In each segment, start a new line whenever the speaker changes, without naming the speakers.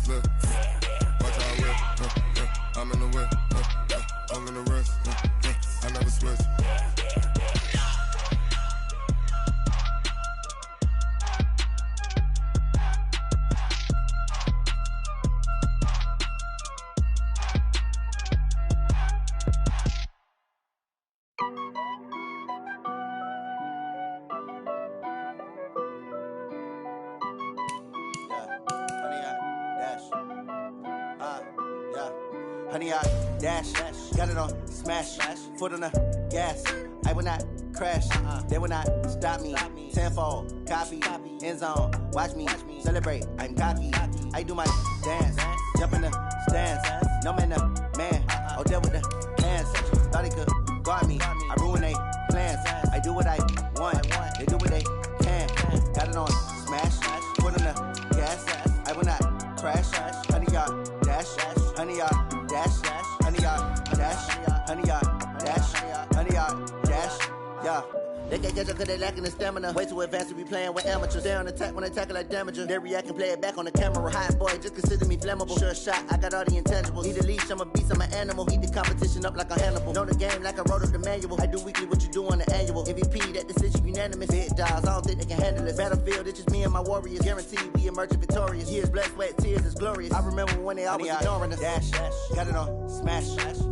Look, watch how I whip. I'm in the whip. I'm in the rush. I never switch.
Honey, I dash, got it on smash, foot on the gas. I will not crash, they will not stop me. Tenfold, copy, end zone, watch me celebrate. I'm cocky, I do my dance, jump in the stands. No man, the man, oh, deal with the hands. Thought he could guard me, I ruin they plans. I do what I want, they do what they can. Got it on smash, foot on the gas. I will not crash, honey, y'all dash, honey, y'all dash, honey, y'all dash, honey, y'all dash, honey, y'all dash, yeah. They can't catch up cause they lacking the stamina. Way too advanced to be playing with amateurs. Stay on attack when I tackle like damager. They react and play it back on the camera. Hot boy, just consider me flammable. Sure shot, I got all the intangibles. Need a leash, I'm a beast, I'm an animal. Heat the competition up like a Hannibal. Know the game like I wrote up the manual. I do weekly what you do on the annual. MVP, that decision unanimous. Big dogs, I don't think they can handle it. Battlefield, it's just me and my warriors. Guaranteed we emerging victorious. Years, blood, sweat, tears, it's glorious. I remember when they always ignoring us. Dash, got it on smash,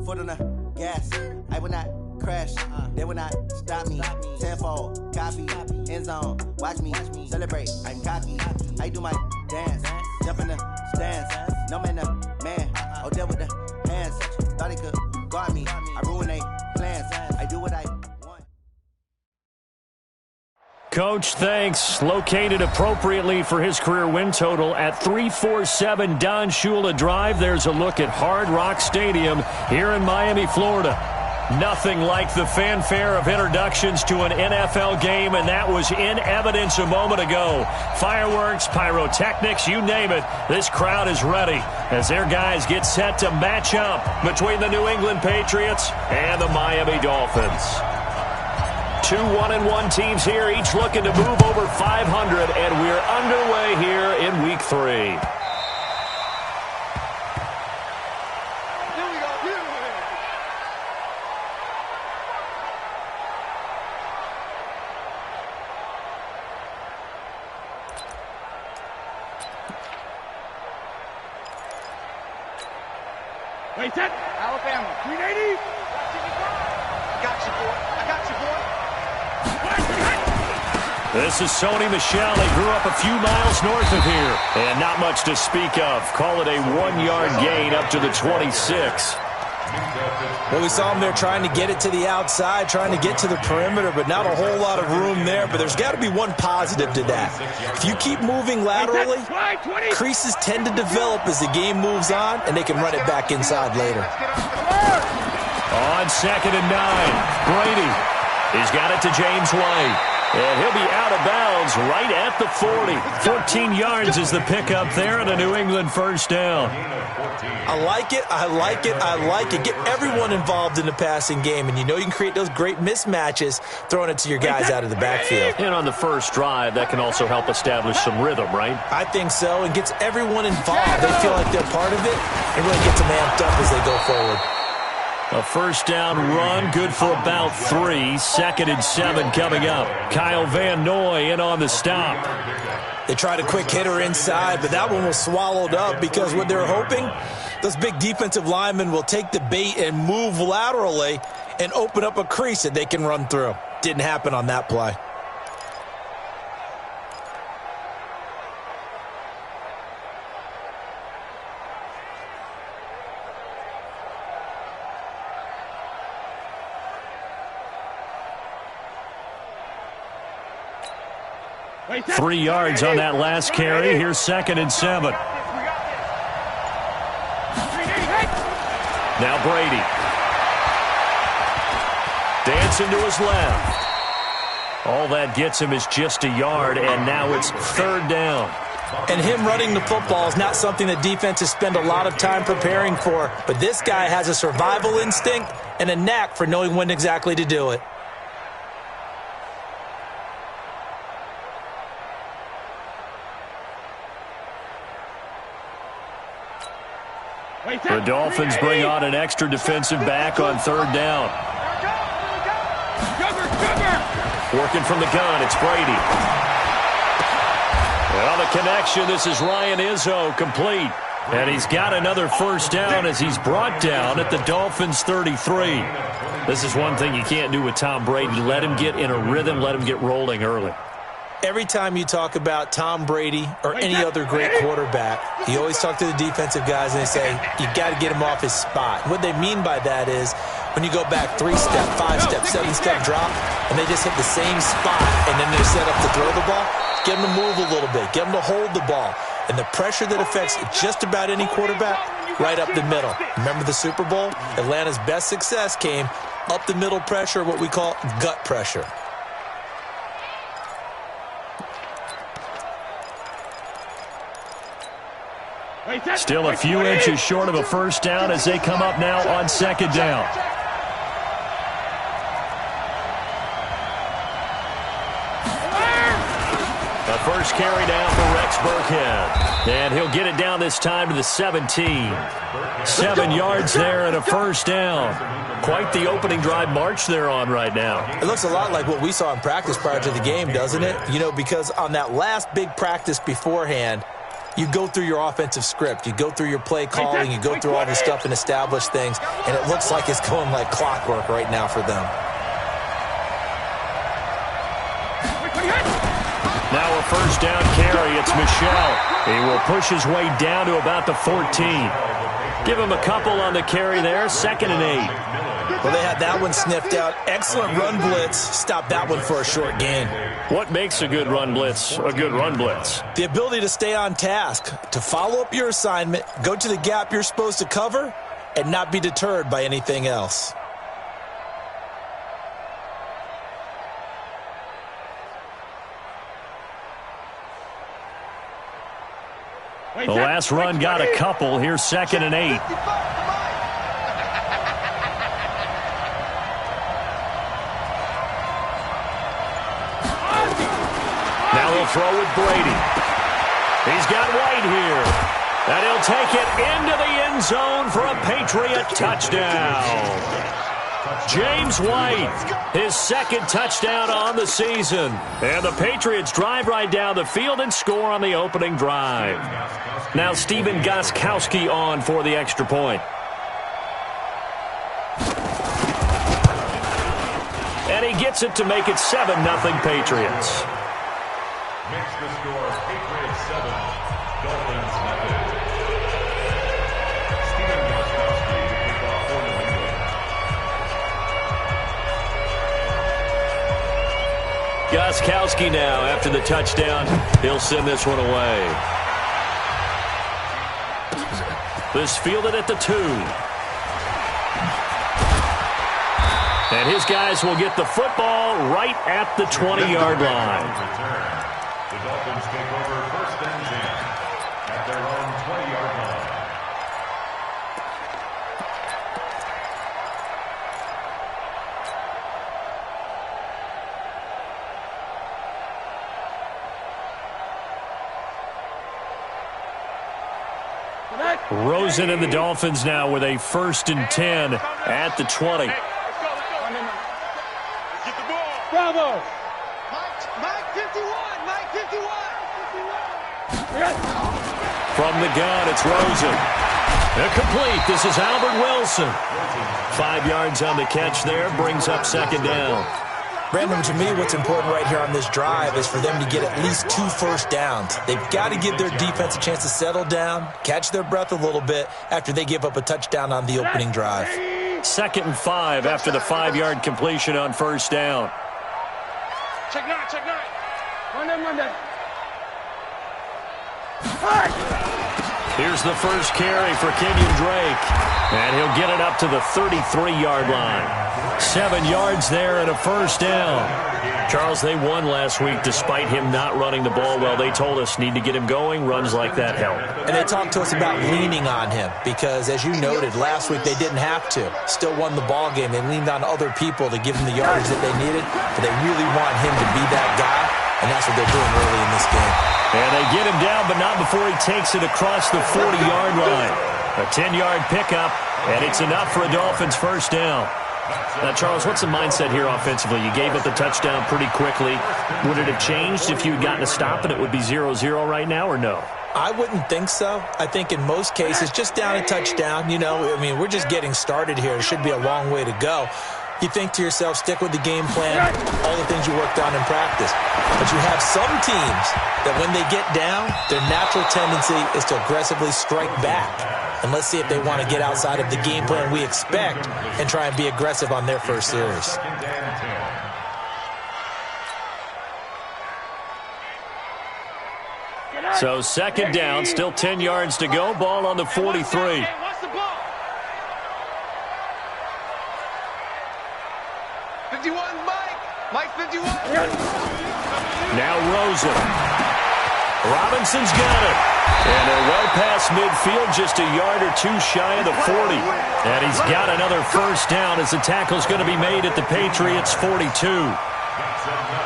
foot on the gas. I will not crash, they will not stop me. Tenfold, copy, end zone, watch me celebrate. I'm cocky, I do my dance, jump in the stands. No man, the man, oh, deal with the hands. Thought he could guard me, I ruin they plans. I do what I want.
Coach, thanks. Located appropriately for his career win total at 347 Don Shula Drive. There's a look at Hard Rock Stadium here in Miami, Florida. Nothing like the fanfare of introductions to an NFL game, and that was in evidence a moment ago. Fireworks, pyrotechnics, you name it. This crowd is ready as their guys get set to match up between the New England Patriots and the Miami Dolphins. Two 1-1 teams here, each looking to move over 500, and we're underway here in Week 3.
Wait, set. Alabama, 380. Got you, boy. I got you, boy.
This is Sony Michel. He grew up a few miles north of here. And not much to speak of. Call it a 1-yard gain up to the 26.
Well, we saw him there trying to get it to the outside, trying to get to the perimeter, but not a whole lot of room there. But there's got to be one positive to that. If you keep moving laterally, creases tend to develop as the game moves on, and they can run it back inside later.
On 2nd and 9, Brady. He's got it to James White. And he'll be out of bounds right at the 40. 14 yards is the pickup there and a New England first down.
I like it, I like it, I like it. Get everyone involved in the passing game, and you know you can create those great mismatches throwing it to your guys out of the backfield.
And on the first drive, that can also help establish some rhythm, right?
I think so, and gets everyone involved. They feel like they're part of it, and really gets them amped up as they go forward.
A first down run, good for about 3. 2nd and 7 coming up. Kyle Van Noy in on the stop.
They tried a quick hitter inside, but that one was swallowed up because what they're hoping, those big defensive linemen will take the bait and move laterally and open up a crease that they can run through. Didn't happen on that play.
Three yards on that last carry. Here's 2nd and 7. Now Brady. Dancing to his left. All that gets him is just a yard, and now it's 3rd down.
And him running the football is not something that defenses spend a lot of time preparing for, but this guy has a survival instinct and a knack for knowing when exactly to do it.
The Dolphins bring on an extra defensive back on third down. Working from the gun, it's Brady. Well, the connection, this is Ryan Izzo, complete. And he's got another first down as he's brought down at the Dolphins' 33. This is one thing you can't do with Tom Brady. Let him get in a rhythm, let him get rolling early.
Every time you talk about Tom Brady or any other great quarterback, you always talk to the defensive guys and they say, you got to get him off his spot. What they mean by that is when you go back 3-step, 5-step, 7-step drop, and they just hit the same spot, and then they're set up to throw the ball, get them to move a little bit, get them to hold the ball. And the pressure that affects just about any quarterback, right up the middle. Remember the Super Bowl? Atlanta's best success came up the middle pressure, what we call gut pressure.
Still a few inches short of a first down as they come up now on second down. The first carry down for Rex Burkhead. And he'll get it down this time to the 17. 7 yards there and a first down. Quite the opening drive march they're on right now.
It looks a lot like what we saw in practice prior to the game, doesn't it? You know, because on that last big practice beforehand, you go through your offensive script. You go through your play calling. You go through all this stuff and establish things. And it looks like it's going like clockwork right now for them.
Now a first down carry. It's Michel. He will push his way down to about the 14. Give him a couple on the carry there. 2nd and 8.
Well, they had that one sniffed out. Excellent run blitz. Stop that one for a short gain.
What makes a good run blitz a good run blitz?
The ability to stay on task, to follow up your assignment, go to the gap you're supposed to cover, and not be deterred by anything else.
The last run got a couple. Here's 2nd and 8. Now he'll throw with Brady. He's got White here. And he'll take it into the end zone for a Patriot touchdown. James White, his 2nd touchdown on the season. And the Patriots drive right down the field and score on the opening drive. Now Stephen Gostkowski on for the extra point. And he gets it to make it 7-0 Patriots.
Makes the score Patriots 7, Dolphins nothing. Stephen Gostkowski to kick off for New England.
Gostkowski now after the touchdown. He'll send this one away. This fielded at the 2. And his guys will get the football right at the 20-yard line.
The Dolphins take over 1st and 10 at their own 20-yard line.
Rosen and the Dolphins now with a 1st and 10 at the 20.
Bravo! Mike 51! Mike 51!
From the gun, it's Rosen. Complete. This is Albert Wilson. 5 yards on the catch there. Brings up 2nd down.
Brandon, to me, what's important right here on this drive is for them to get at least 2 first downs. They've got to give their defense a chance to settle down, catch their breath a little bit after they give up a touchdown on the opening drive.
2nd and 5 after the 5-yard completion on 1st down.
Check 9, check 9. Run them.
Here's the first carry for Kenyon Drake. And he'll get it up to the 33-yard line. 7 yards there and a first down. Charles, they won last week despite him not running the ball well. They told us need to get him going. Runs like that help.
And they talked to us about leaning on him because, as you noted, last week they didn't have to. Still won the ball game. They leaned on other people to give them the yardage that they needed. But they really want him to be that guy, and that's what they're doing early in this game.
And they get him down, but not before he takes it across the 40-yard line. A 10-yard pickup, and it's enough for a Dolphins first down. Now, Charles, what's the mindset here offensively? You gave up the touchdown pretty quickly. Would it have changed if you had gotten a stop and it would be 0-0 right now, or no?
I wouldn't think so. I think in most cases, just down a touchdown, you know, I mean, we're just getting started here. It should be a long way to go. You think to yourself, stick with the game plan, all the things you worked on in practice. But you have some teams that when they get down, their natural tendency is to aggressively strike back. And let's see if they want to get outside of the game plan we expect and try and be aggressive on their first series.
So second down, still 10 yards to go. Ball on the 43.
Mike 51.
Now Rosen. Robinson's got it. And they're well past midfield, just a yard or two shy of the 40. And he's got another first down as the tackle's going to be made at the Patriots' 42.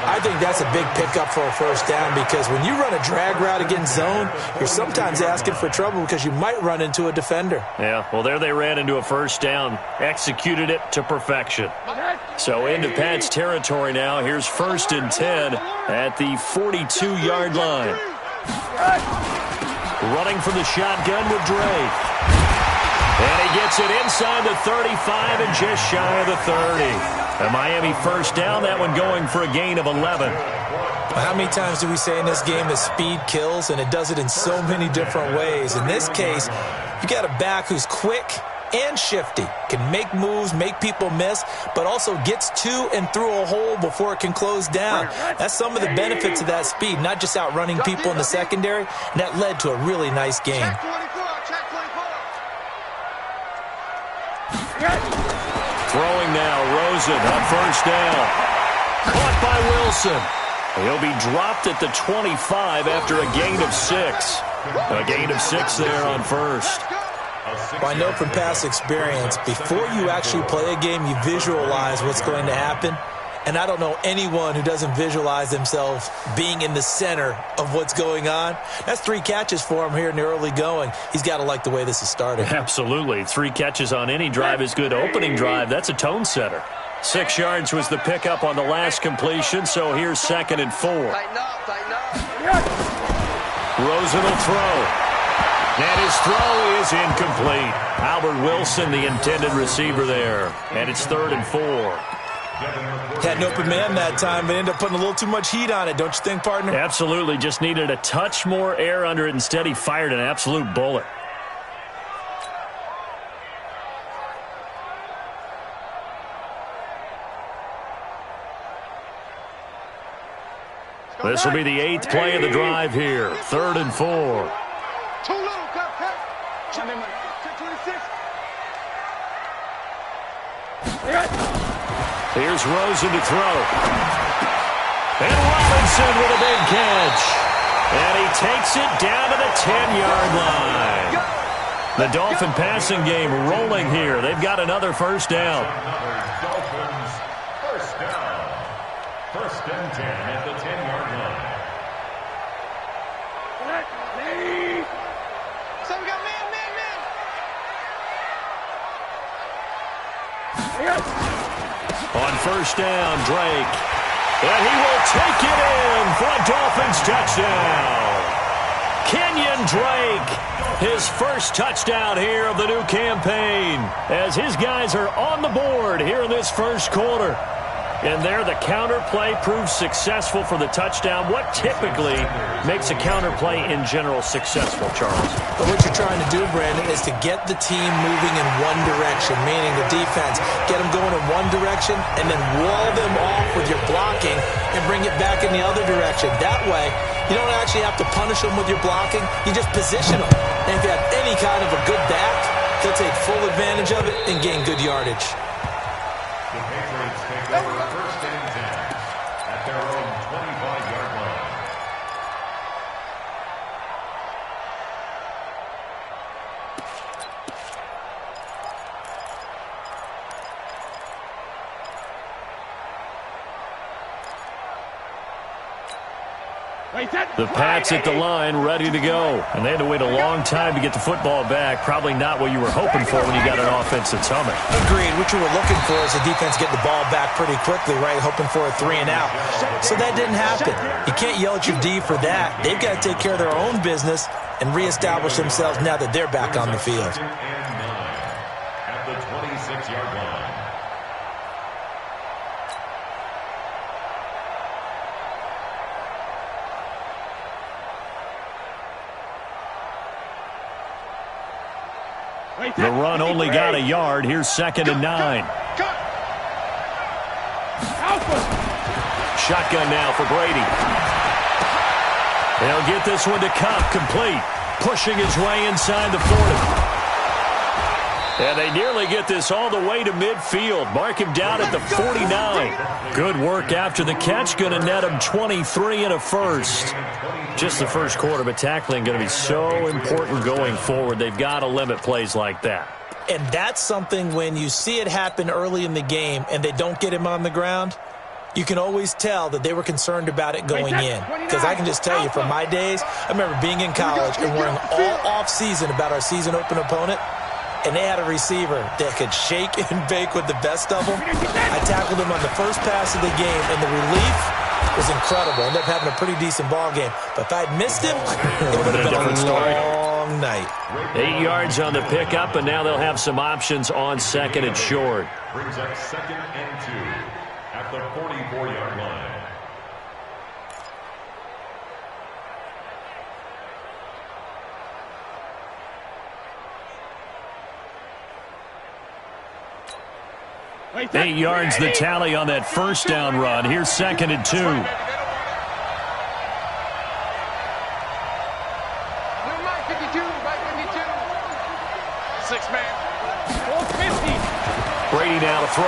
I think that's a big pickup for a first down because when you run a drag route against zone, you're sometimes asking for trouble because you might run into a defender.
Yeah, well, there they ran into a first down, executed it to perfection. So into Pat's territory now. Here's 1st and 10 at the 42-yard line. Running from the shotgun with Drake. And he gets it inside the 35 and just shy of the 30. A Miami first down, that one going for a gain of 11.
How many times do we say in this game that speed kills, and it does it in so many different ways? In this case, you got a back who's quick and shifty, can make moves, make people miss, but also gets to and through a hole before it can close down. That's some of the benefits of that speed, not just outrunning people in the secondary, and that led to a really nice game.
Throwing now, Rosen on first down. Caught by Wilson. He'll be dropped at the 25 after a gain of 6. A gain of 6 there on first.
Well, I know from past experience, before you actually play a game, you visualize what's going to happen. And I don't know anyone who doesn't visualize themselves being in the center of what's going on. That's 3 catches for him here in the early going. He's got to like the way this is started.
Absolutely. 3 catches on any drive is good. Opening drive, that's a tone setter. 6 yards was the pickup on the last completion, so here's 2nd and 4. Rosen will throw. And his throw is incomplete. Albert Wilson, the intended receiver there. And it's 3rd and 4.
Had an open man that time, but ended up putting a little too much heat on it, don't you think, partner?
Absolutely. Just needed a touch more air under it. Instead, he fired an absolute bullet. This will be the 8th play of the drive here. 3rd and 4.
Too little, cut. 26.
Here's Rosen to throw. And Robinson with a big catch. And he takes it down to the 10-yard line. The Dolphin passing game rolling here. They've got another first down.
Dolphins first down. 1st and 10 at the 10-yard line.
So we got man.
On first down, Drake. And he will take it in for a Dolphins touchdown. Kenyon Drake, his first touchdown here of the new campaign, as his guys are on the board here in this first quarter. And there, the counter play proves successful for the touchdown. What typically makes a counter play in general successful, Charles?
But what you're trying to do, Brandon, is to get the team moving in one direction, meaning the defense. Get them going in one direction and then wall them off with your blocking and bring it back in the other direction. That way, you don't actually have to punish them with your blocking. You just position them. And if you have any kind of a good back, they'll take full advantage of it and gain good yardage.
The Patriots take over 1st and 10 at their own 25-yard line.
The Pats at the line, ready to go. And they had to wait a long time to get the football back. Probably not what you were hoping for when you got an offense that's humming.
Agreed. What you were looking for is the defense getting the ball back pretty quickly, right? Hoping for a 3 and out. So that didn't happen. You can't yell at your D for that. They've got to take care of their own business and reestablish themselves now that they're back on the field.
At the 26-yard line.
The run only got a yard. Here's 2nd and 9. Shotgun now for Brady. They'll get this one to Cup, complete. Pushing his way inside the 40. And they nearly get this all the way to midfield. Mark him down at the 49. Good work after the catch. Going to net him 23 and a first. Just the first quarter, but tackling going to be so important going forward. They've got to limit plays like that.
And that's something when you see it happen early in the game and they don't get him on the ground, you can always tell that they were concerned about it going in. Because I can just tell you from my days, I remember being in college and worrying all off-season about our season open opponent, and they had a receiver that could shake and bake with the best of them. I tackled him on the first pass of the game, and the relief was incredible. Ended up having a pretty decent ball game. But if I'd missed him, it would have been a long night.
8 yards on the pickup, and now they'll have some options on 2nd and short.
Brings up 2nd and 2 at the 44-yard line.
Eight yards the tally on that first down run. Here's 2nd and 2. Brady now to throw.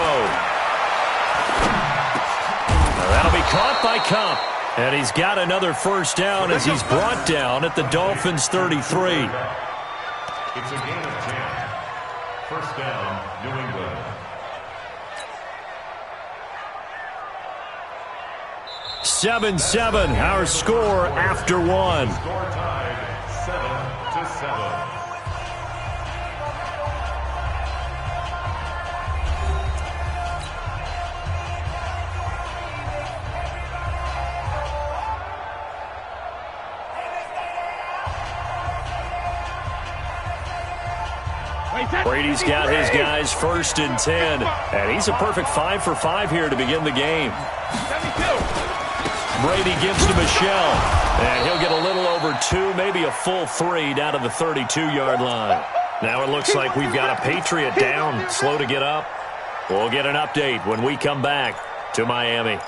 Now that'll be caught by Cup. And he's got another first down as he's brought down at the Dolphins' 33.
It's a game of 10. First down, New England.
7-7, our score after one.
Score tied 7-7.
Brady's got his guys 1st and 10, and he's a perfect 5 for 5 here to begin the game. Brady gives to Michelle, and he'll get a little over 2, maybe a full 3 down to the 32-yard line. Now it looks like we've got a Patriot down, slow to get up. We'll get an update when we come back to Miami.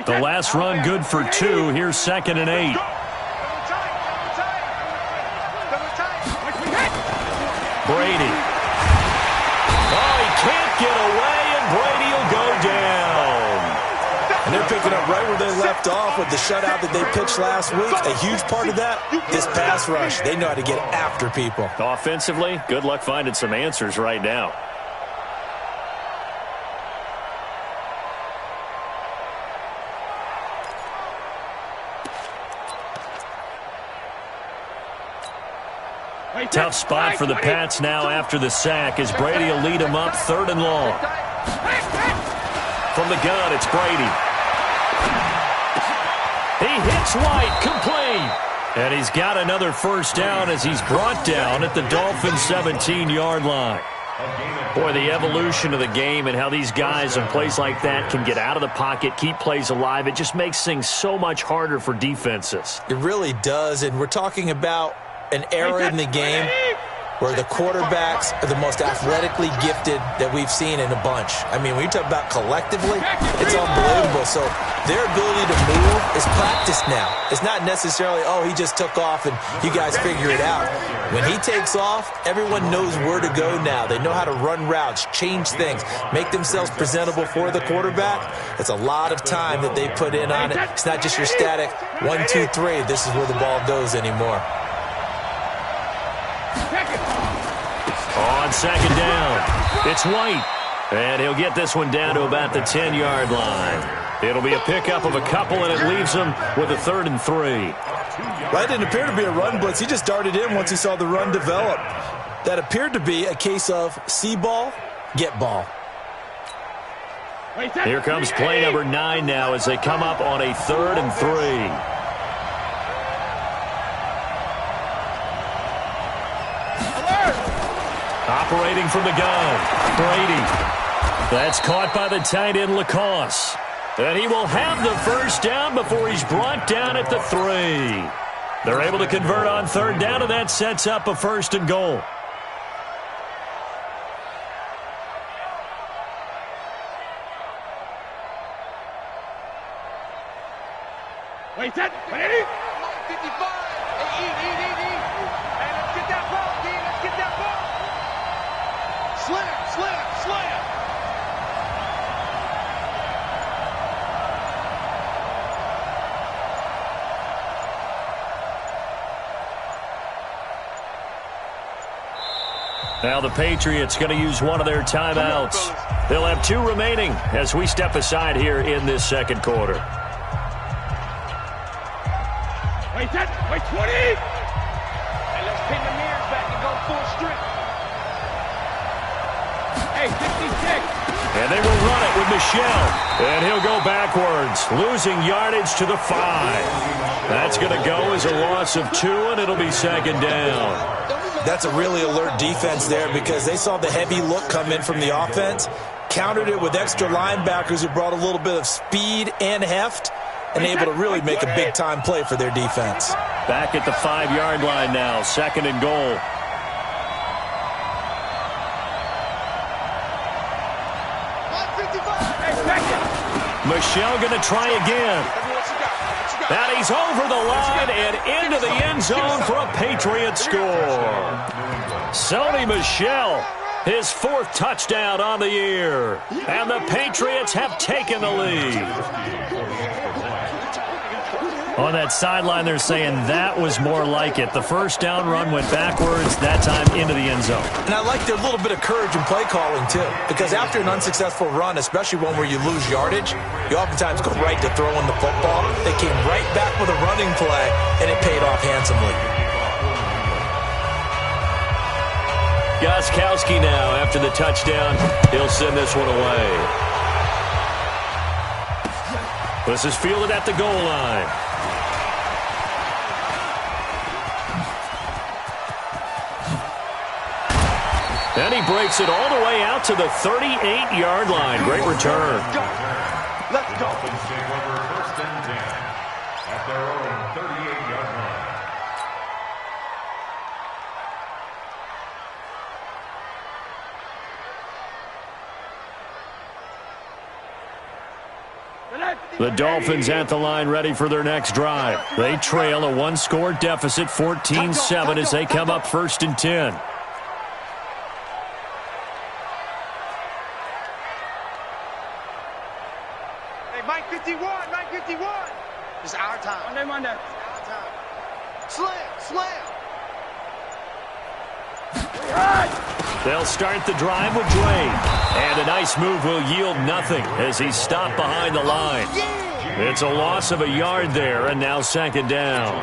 The last run good for 2. Here's 2nd and 8. Brady. Oh, he can't get away, and Brady will go down.
And they're picking up right where they left off with the shutout that they pitched last week. A huge part of that, this pass rush. They know how to get after people.
Offensively, good luck finding some answers right now. Tough spot for the Pats now after the sack as Brady will lead him up 3rd and long. From the gun, it's Brady. He hits White, complete. And he's got another first down as he's brought down at the Dolphins' 17-yard line. Boy, the evolution of the game and how these guys in plays like that can get out of the pocket, keep plays alive, it just makes things so much harder for defenses.
It really does, and we're talking about an era in the game where the quarterbacks are the most athletically gifted that we've seen in a bunch. I mean, when you talk about collectively, it's unbelievable. So their ability to move is practiced now. It's not necessarily, oh, he just took off and you guys figure it out. When he takes off, everyone knows where to go now. They know how to run routes, change things, make themselves presentable for the quarterback. It's a lot of time that they put in on it. It's not just your static 1, 2, 3. This is where the ball goes anymore.
On second down, it's White. And he'll get this one down to about the 10-yard line. It'll be a pickup of a couple, and it leaves him with a 3rd and 3.
That didn't appear to be a run blitz. He just darted in once he saw the run develop. That appeared to be a case of see ball, get ball.
Here comes play number 9 now as they come up on a 3rd and 3. Operating from the gun, Brady. That's caught by the tight end, Lacoste. And he will have the first down before he's brought down at the 3. They're able to convert on 3rd down, and that sets up a 1st and goal.
Wait, set, 55. Hey, let's get that ball, D. Let's get that ball. Slam.
Now the Patriots going to use one of their timeouts. They'll have 2 remaining as we step aside here in this second quarter.
Wait, 20. Hey, let's pin the mirrors back and go full strip. Hey, 56.
And they will run it with Michel. And he'll go backwards, losing yardage to the 5. That's going to go as a loss of 2, and it'll be 2nd down.
That's a really alert defense there because they saw the heavy look come in from the offense, countered it with extra linebackers who brought a little bit of speed and heft, and able to really make a big-time play for their defense.
Back at the 5-yard line now, 2nd and goal. Michel going to try again. And he's over the line and into the end zone for a Patriot score. Sony Michel, his 4th touchdown on the year. And the Patriots have taken the lead. On that sideline, they're saying that was more like it. The first down run went backwards, that time into the end zone.
And I like their little bit of courage in play calling, too. Because after an unsuccessful run, especially one where you lose yardage, you oftentimes go right to throwing the football. They came right back with a running play, and it paid off handsomely.
Gostkowski now, after the touchdown, he'll send this one away. This is fielded at the goal line. And he breaks it all the way out to the 38-yard line. Great return.
Let's go.
Dolphins take over 1st and 10 at their own 38-yard
line.
The Dolphins at the line ready for their next drive. They trail a 1-score deficit, 14-7 as they come up 1st and 10.
Mike 51. It's our time. Monday. It's our time. Slam.
They'll start the drive with Dre. And a nice move will yield nothing as he's stopped behind the line. It's a loss of a yard there, and now 2nd down.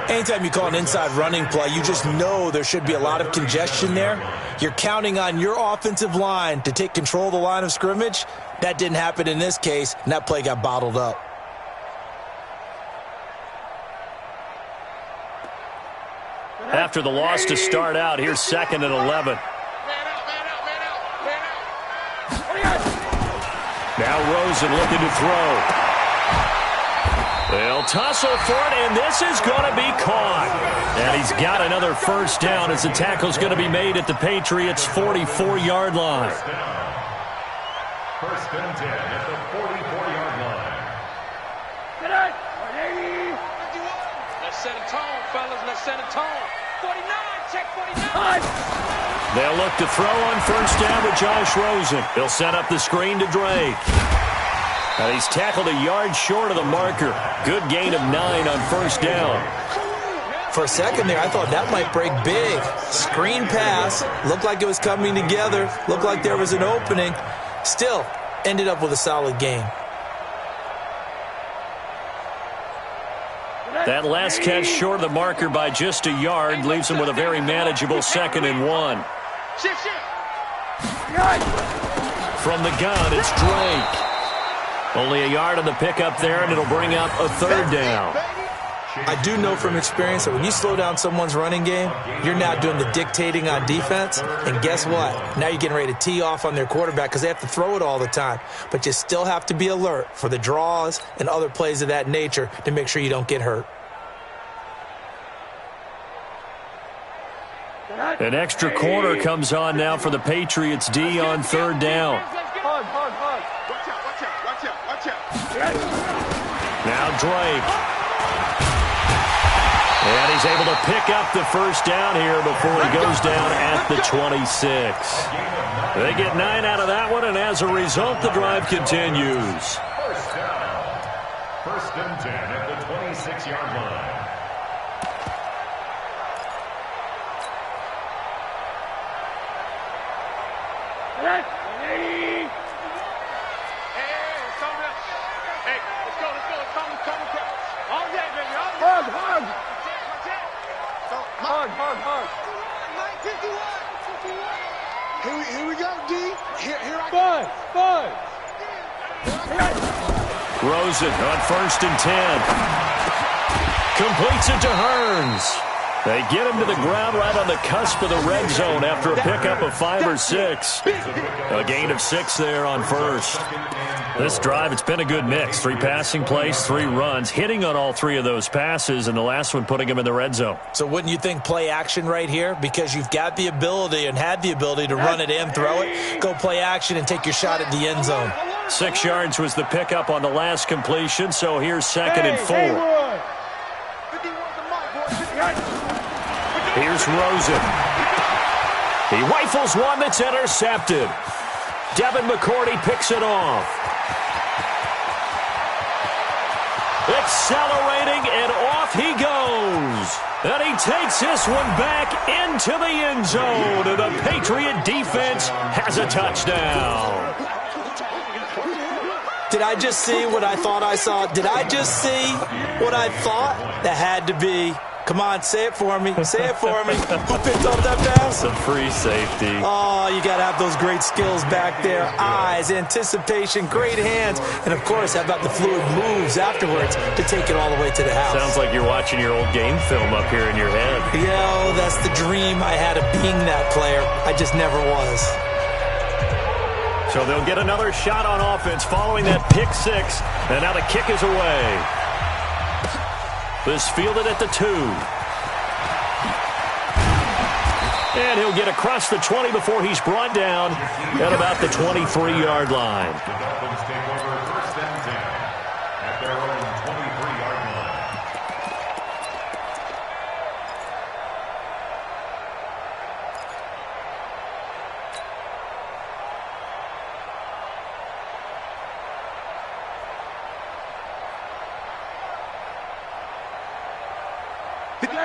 Anytime you call an inside running play, you just know there should be a lot of congestion there. You're counting on your offensive line to take control of the line of scrimmage. That didn't happen in this case, and that play got bottled up.
After the loss to start out, here's 2nd and 11. Now Rosen looking to throw. They'll tussle for it, and this is going to be caught. And he's got another first down as the tackle's going to be made at the Patriots' 44-yard line.
First and 10 at the 44-yard line.
Let's set a tone, fellas. Let's set a tone. 49, check 49.
They'll look to throw on first down with Josh Rosen. He'll set up the screen to Drake. And he's tackled a yard short of the marker. Good gain of 9 on first down.
For a second there, I thought that might break big. Screen pass. Looked like it was coming together. Looked like there was an opening. Still, ended up with a solid game.
That last catch short of the marker by just a yard leaves him with a very manageable 2nd and 1. From the gun, it's Drake. Only a yard on the pickup there, and it'll bring up a 3rd down.
I do know from experience that when you slow down someone's running game, you're now doing the dictating on defense. And guess what? Now you're getting ready to tee off on their quarterback because they have to throw it all the time. But you still have to be alert for the draws and other plays of that nature to make sure you don't get hurt.
An extra corner comes on now for the Patriots D on 3rd down. Now Drake. And he's able to pick up the first down here before he goes down at the 26. They get 9 out of that one, and as a result, the drive continues.
First down. First and 10 at the 26-yard line.
Here we go, D. Here I
go. Rosen on 1st and 10. Completes it to Hearns. They get him to the ground right on the cusp of the red zone after a pickup of 5 or 6. A gain of 6 there on first. This drive, it's been a good mix. 3 passing plays, 3 runs, hitting on all 3 of those passes, and the last one putting him in the red zone.
So wouldn't you think play action right here? Because you've got the ability and had the ability to run it and throw it. Go play action and take your shot at the end zone.
6 yards was the pickup on the last completion, so here's 2nd and 4. Here's Rosen. He rifles one that's intercepted. Devin McCourty picks it off. Accelerating, and off he goes. And he takes this one back into the end zone. And the Patriot defense has a touchdown.
Did I just see what I thought I saw? Did I just see what I thought? That had to be. Come on, say it for me. Say it for me. Who picked up that pass?
Some free safety.
Oh, you got to have those great skills back there. Eyes, anticipation, great hands. And, of course, how about the fluid moves afterwards to take it all the way to the house?
Sounds like you're watching your old game film up here in your head.
Yeah, that's the dream I had of being that player. I just never was.
So they'll get another shot on offense following that pick 6. And now the kick is away. This fielded at the 2. And he'll get across the 20 before he's brought down at about the 23-yard line.
The Dolphins take over first and 10 at their own 23-yard line.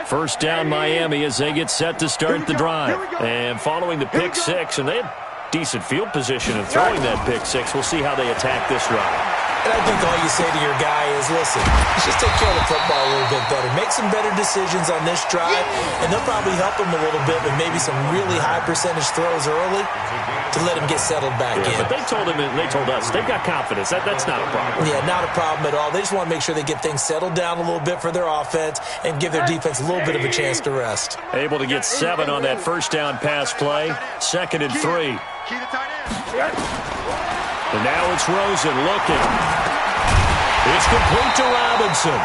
First down Miami as they get set to start the drive. And following the pick 6, and they had decent field position in throwing that pick 6. We'll see how they attack this drive.
And I think all you say to your guy is, listen, let's just take care of the football a little bit better. Make some better decisions on this drive, and they'll probably help him a little bit with maybe some really high percentage throws early to let him get settled back in.
But they told him, and they told us, they've got confidence. That's not a problem.
Yeah, not a problem at all. They just want to make sure they get things settled down a little bit for their offense and give their defense a little bit of a chance to rest.
Able to get 7 on that first down pass play. 2nd and 3. And now it's Rosen looking. It's complete to Robinson.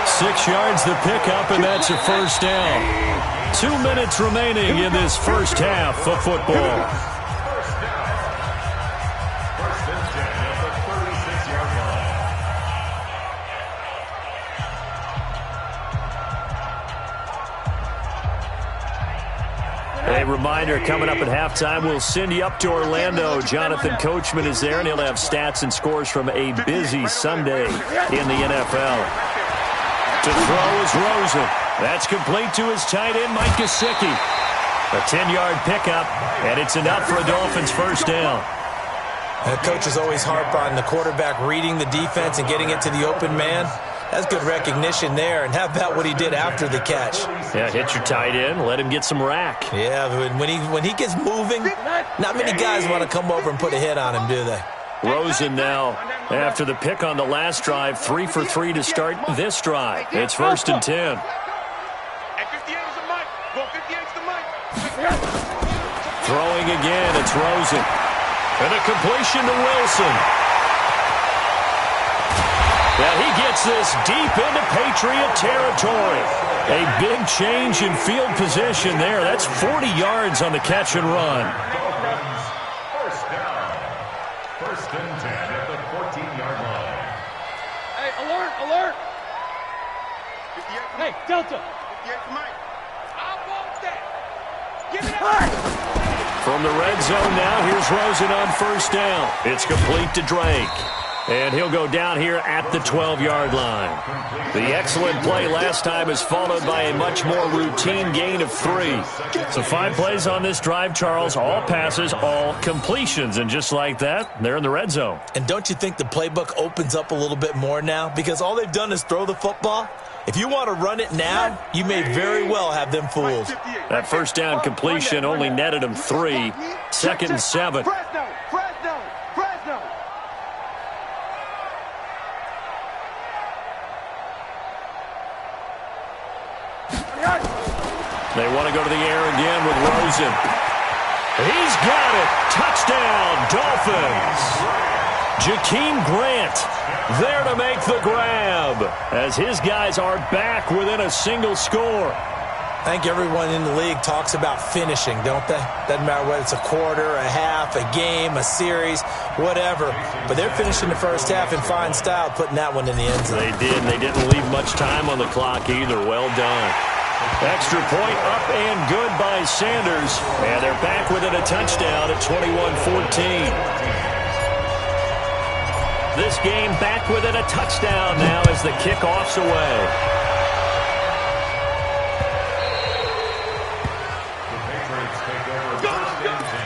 6 yards the pickup, and that's a first down. 2 minutes remaining in this first half of football.
First and 10 at the 36-yard line.
A reminder, coming up at halftime, we'll send you up to Orlando. Jonathan Coachman is there, and he'll have stats and scores from a busy Sunday in the NFL. To throw is Rosen. That's complete to his tight end, Mike Gesicki. A 10-yard pickup, and it's enough for a Dolphins first down.
The coaches always harp on the quarterback reading the defense and getting it to the open man. That's good recognition there. And how about what he did after the catch?
Yeah, hit your tight end, let him get some rack.
Yeah, but when he gets moving, not many guys want to come over and put a hit on him, do they?
Rosen now, after the pick on the last drive, 3 for 3 to start this drive. It's first and 10. Throwing again, it's Rosen. And a completion to Wilson. Now he gets this deep into Patriot territory. A big change in field position there. That's 40 yards on the catch and run.
First down. First and 10 at the 14-yard line.
Hey, alert, alert. Hey, Delta. I want that. Give it up.
From the red zone now, here's Rosen on first down. It's complete to Drake. And he'll go down here at the 12-yard line. The excellent play last time is followed by a much more routine gain of 3. So 5 plays on this drive, Charles. All passes, all completions. And just like that, they're in the red zone.
And don't you think the playbook opens up a little bit more now? Because all they've done is throw the football. If you want to run it now, you may very well have them fooled.
That first down completion only netted them 3. Second and 7. They want to go to the air again with Rosen. He's got it. Touchdown, Dolphins. Jakeem Grant there to make the grab as his guys are back within a single score.
I think everyone in the league talks about finishing, don't they? Doesn't matter whether it's a quarter, a half, a game, a series, whatever. But they're finishing the first half in fine style, putting that one in the end zone.
They did, and they didn't leave much time on the clock either. Well done. Extra point up and good by Sanders. And they're back within a touchdown at 21-14. This game back within a touchdown now as the kickoff's away.
The Patriots take over first and 10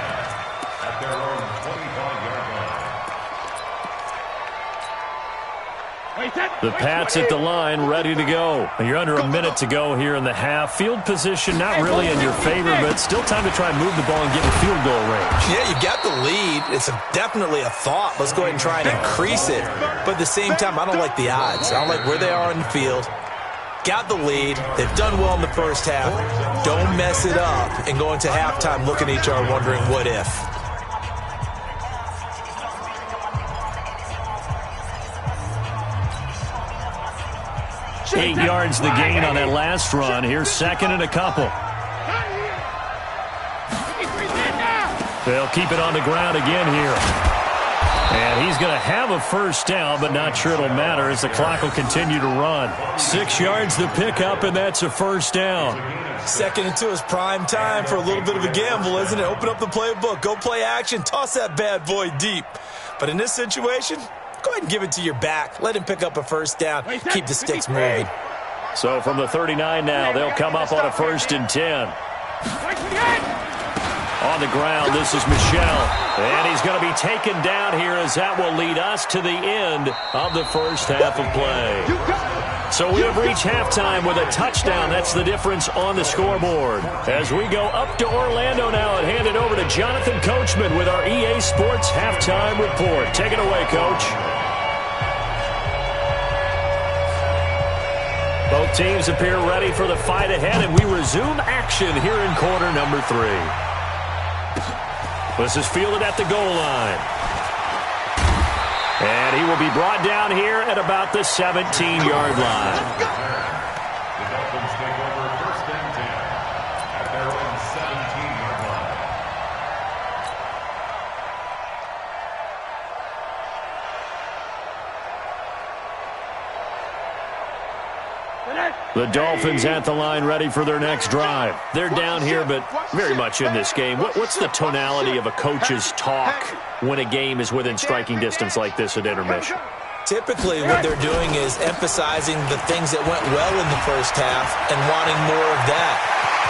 at their own 25-yard line.
The Pats at the line, ready to go. You're under a minute to go here in the half. Field position not really in your favor, but still time to try and move the ball and get in field goal range.
Yeah, you got the lead. It's definitely a thought. Let's go ahead and try and increase it. But at the same time, I don't like the odds. I don't like where they are in the field. Got the lead. They've done well in the first half. Don't mess it up and go into halftime looking at each other wondering what if.
8 yards the gain on that last run. Here's second and a couple. They'll keep it on the ground again here. And he's going to have a first down, but not sure it'll matter as the clock will continue to run. 6 yards the pickup, and that's a first down.
Second and 2 is prime time for a little bit of a gamble, isn't it? Open up the playbook. Go play action. Toss that bad boy deep. But in this situation, go ahead and give it to your back. Let him pick up a first down. Keep the sticks moving.
So from the 39 now, they'll come up on a first and 10. On the ground, this is Michel. And he's going to be taken down here as that will lead us to the end of the first half of play. So we have reached halftime with a touchdown. That's the difference on the scoreboard. As we go up to Orlando now and hand it over to Jonathan Coachman with our EA Sports Halftime Report. Take it away, Coach. Both teams appear ready for the fight ahead, and we resume action here in quarter number 3. This is fielded at the goal line. And he will be brought down here at about the 17-yard line.
The Dolphins take over first and 10 at their own 17-yard line.
The Dolphins at the line ready for their next drive. They're down here, but very much in this game. What's the tonality of a coach's talk when a game is within striking distance like this at intermission?
Typically, what they're doing is emphasizing the things that went well in the first half and wanting more of that.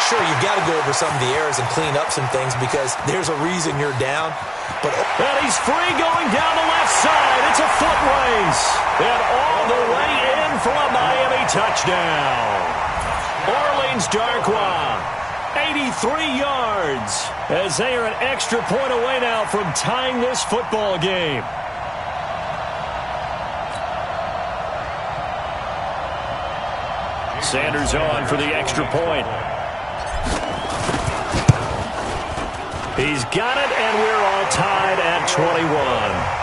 Sure, you've got to go over some of the errors and clean up some things because there's a reason you're down.
And he's free going down the left side. It's a foot race. And all the way in for a Miami touchdown. Orleans Darkwa, 83 yards, as they are an extra point away now from tying this football game. Sanders on for the extra point. He's got it, and we're all tied at 21.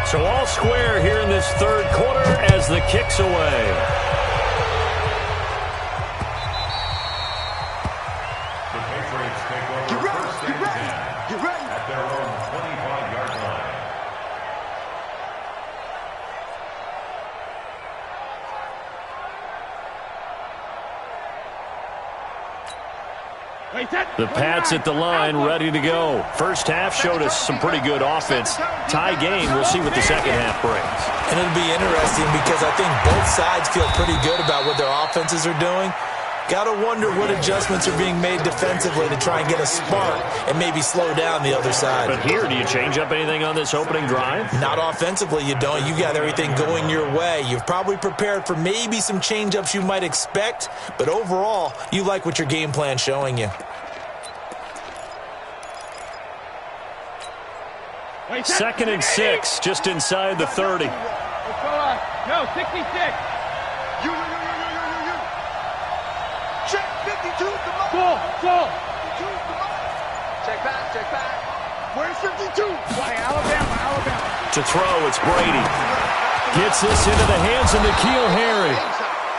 So all square here in this third quarter as the kick's away.
The Patriots take over first and 10 at their own 25-yard line.
The Pats at the line, ready to go. First half showed us some pretty good offense. Tie game, we'll see what the second half brings.
And it'll be interesting because I think both sides feel pretty good about what their offenses are doing. Got to wonder what adjustments are being made defensively to try and get a spark and maybe slow down the other side.
But here, do you change up anything on this opening drive?
Not offensively, you don't. You got everything going your way. You've probably prepared for maybe some change-ups you might expect, but overall, you like what your game plan's showing you.
Second and 6, just inside the 30.
No, 66. You. Check 52. Full. 52. Check back. Where's 52? Alabama.
To throw, it's Brady. Gets this into the hands of N'Keal Harry.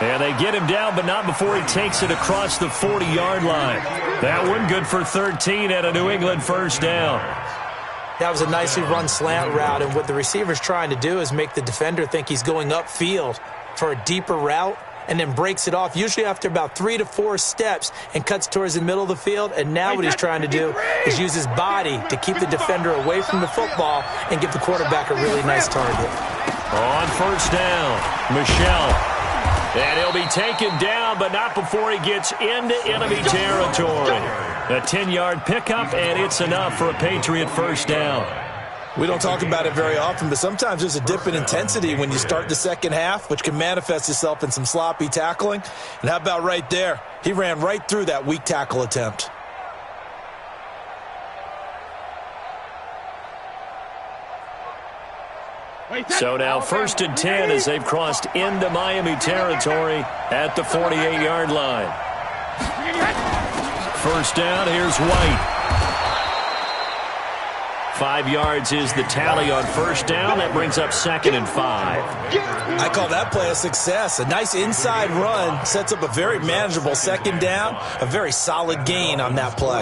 And they get him down, but not before he takes it across the 40-yard line. That one good for 13 at a New England first down.
That was a nicely run slant route, and what the receiver's trying to do is make the defender think he's going upfield for a deeper route and then breaks it off, usually after about 3 to 4 steps, and cuts towards the middle of the field. And now what he's trying to do is use his body to keep the defender away from the football and give the quarterback a really nice target.
On first down, Michelle. And he'll be taken down, but not before he gets into enemy territory. A 10-yard pickup, and it's enough for a Patriot first down.
We don't talk about it very often, but sometimes there's a dip in intensity when you start the second half, which can manifest itself in some sloppy tackling. And how about right there? He ran right through that weak tackle attempt.
So now first and 10 as they've crossed into Miami territory at the 48-yard line. First down, here's White. 5 yards is the tally on first down. That brings up second and 5.
I call that play a success. A nice inside run sets up a very manageable second down. A very solid gain on that play.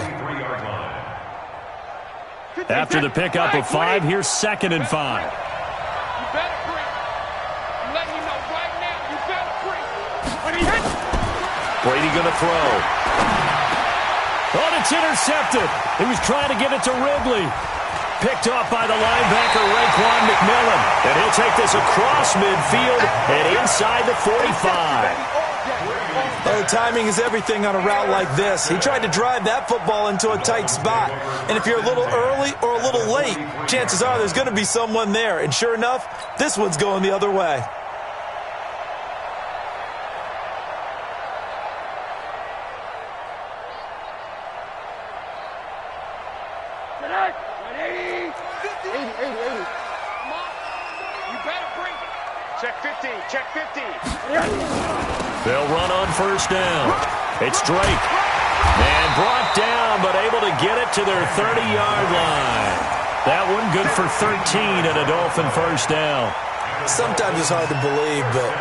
After the pickup of 5, here's second and 5. Brady going to throw. Oh, it's intercepted. He was trying to get it to Ridley. Picked off by the linebacker, Raekwon McMillan. And he'll take this across midfield and inside the 45.
Oh, timing is everything on a route like this. He tried to drive that football into a tight spot. And if you're a little early or a little late, chances are there's going to be someone there. And sure enough, this one's going the other way.
Check 50.
They'll run on first down. It's Drake. And brought down, but able to get it to their 30-yard line. That one good for 13 and a Dolphin first down.
Sometimes it's hard to believe, but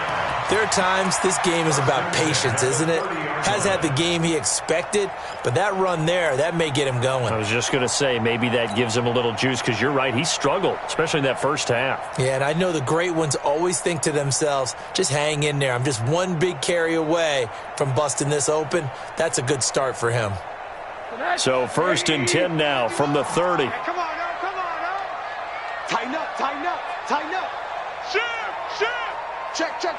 there are times this game is about patience, isn't it? Has had the game he expected, but that run there, that may get him going.
I was just going to say, maybe that gives him a little juice, because you're right, he struggled, especially in that first half.
Yeah, and I know the great ones always think to themselves, just hang in there. I'm just one big carry away from busting this open. That's a good start for him.
So 1st and 10 now from the 30.
Come on, now, come on, now. Tighten up, tighten up, tighten up. Shoot. Check. Kill.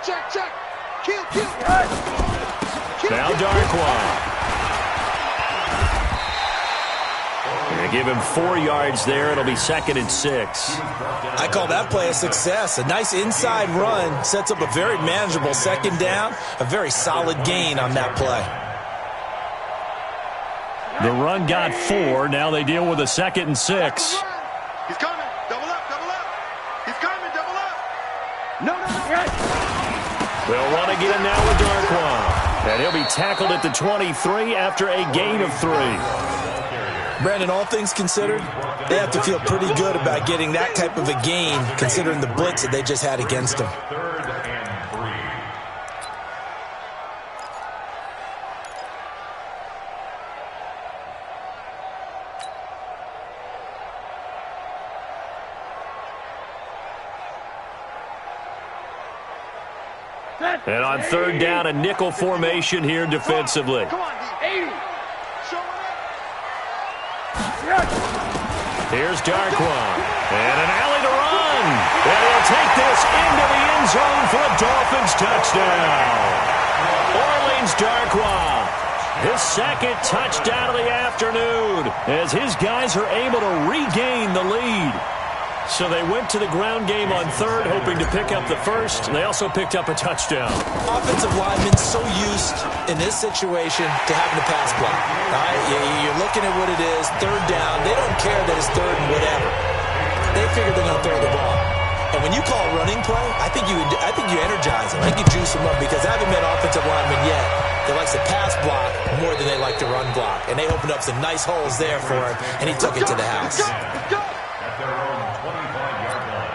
Now Darkwan. Going to give him 4 yards there. It'll be 2nd and 6.
I call that play a success. A nice inside run sets up a very manageable 2nd down. A very solid gain on that play.
The run got 4. Now they deal with a 2nd and 6.
He's coming. Double up. He's coming. Double up. No.
They'll run again now with Darkwan. And he'll be tackled at the 23 after a gain of 3.
Brandon, all things considered, they have to feel pretty good about getting that type of a gain, considering the blitz that they just had against them.
3rd and 3.
And on 3rd down, a nickel formation here defensively.
Come on, 80. Show it up.
Here's Darkwan. And an alley to run. And he'll take this into the end zone for a Dolphins touchdown. Orleans Darkwan. His 2nd touchdown of the afternoon as his guys are able to regain the lead. So they went to the ground game on 3rd, hoping to pick up the 1st. They also picked up a touchdown.
Offensive linemen so used in this situation to having to pass block. All right? You're looking at what it is, 3rd down. They don't care that it's 3rd and whatever. They figure they're going to throw the ball. And when you call a running play, I think you energize them. I think you juice them up, because I haven't met offensive linemen yet that likes to pass block more than they like to run block. And they opened up some nice holes there for him, and he took it to the house.
Let's go.
At their own 25-yard line.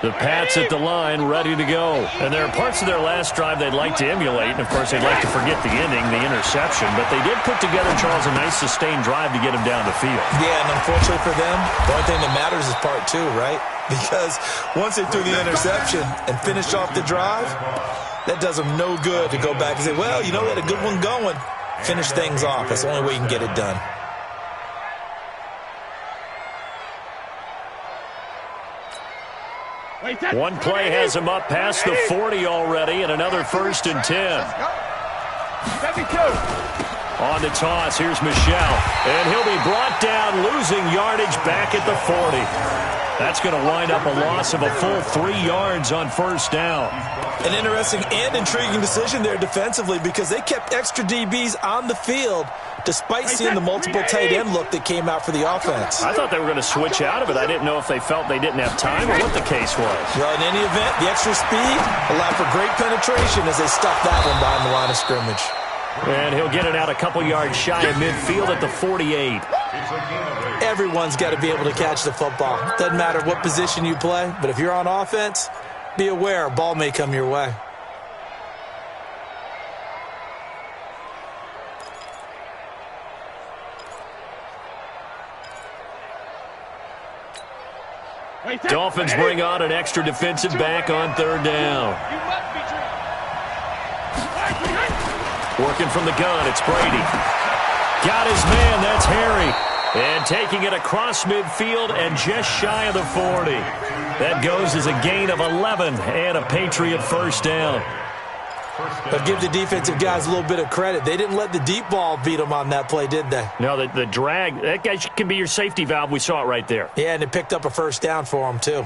The Pats at the line, ready to go. And there are parts of their last drive they'd like to emulate. And, of course, they'd like to forget the ending, the interception. But they did put together, Charles, a nice sustained drive to get him down the field.
Yeah, and unfortunately for them, the only thing that matters is part 2, right? Because once they threw the interception and finished off the drive, that does them no good to go back and say, well, you know, we had a good one going. Finish things off. That's the only way you can get it done.
One play has him up past the 40 already, and another 1st and 10. On the toss, here's Michel. And he'll be brought down, losing yardage back at the 40. That's going to wind up a loss of a full 3 yards on 1st down.
An interesting and intriguing decision there defensively, because they kept extra DBs on the field despite seeing the multiple tight end look that came out for the offense.
I thought they were going to switch out of it. I didn't know if they felt they didn't have time or what the case was.
Well, in any event, the extra speed allowed for great penetration as they stuffed that one behind the line of scrimmage.
And he'll get it out a couple yards shy of midfield at the 48.
Everyone's got to be able to catch the football. Doesn't matter what position you play, but if you're on offense, be aware a ball may come your way.
Dolphins bring on an extra defensive back on 3rd down. Working from the gun, it's Brady. Got his man, that's Harry. And taking it across midfield and just shy of the 40. That goes as a gain of 11 and a Patriot first down.
But give the defensive guys a little bit of credit. They didn't let the deep ball beat them on that play, did they?
No, the drag, that guy can be your safety valve. We saw it right there.
Yeah, and it picked up a first down for them, too.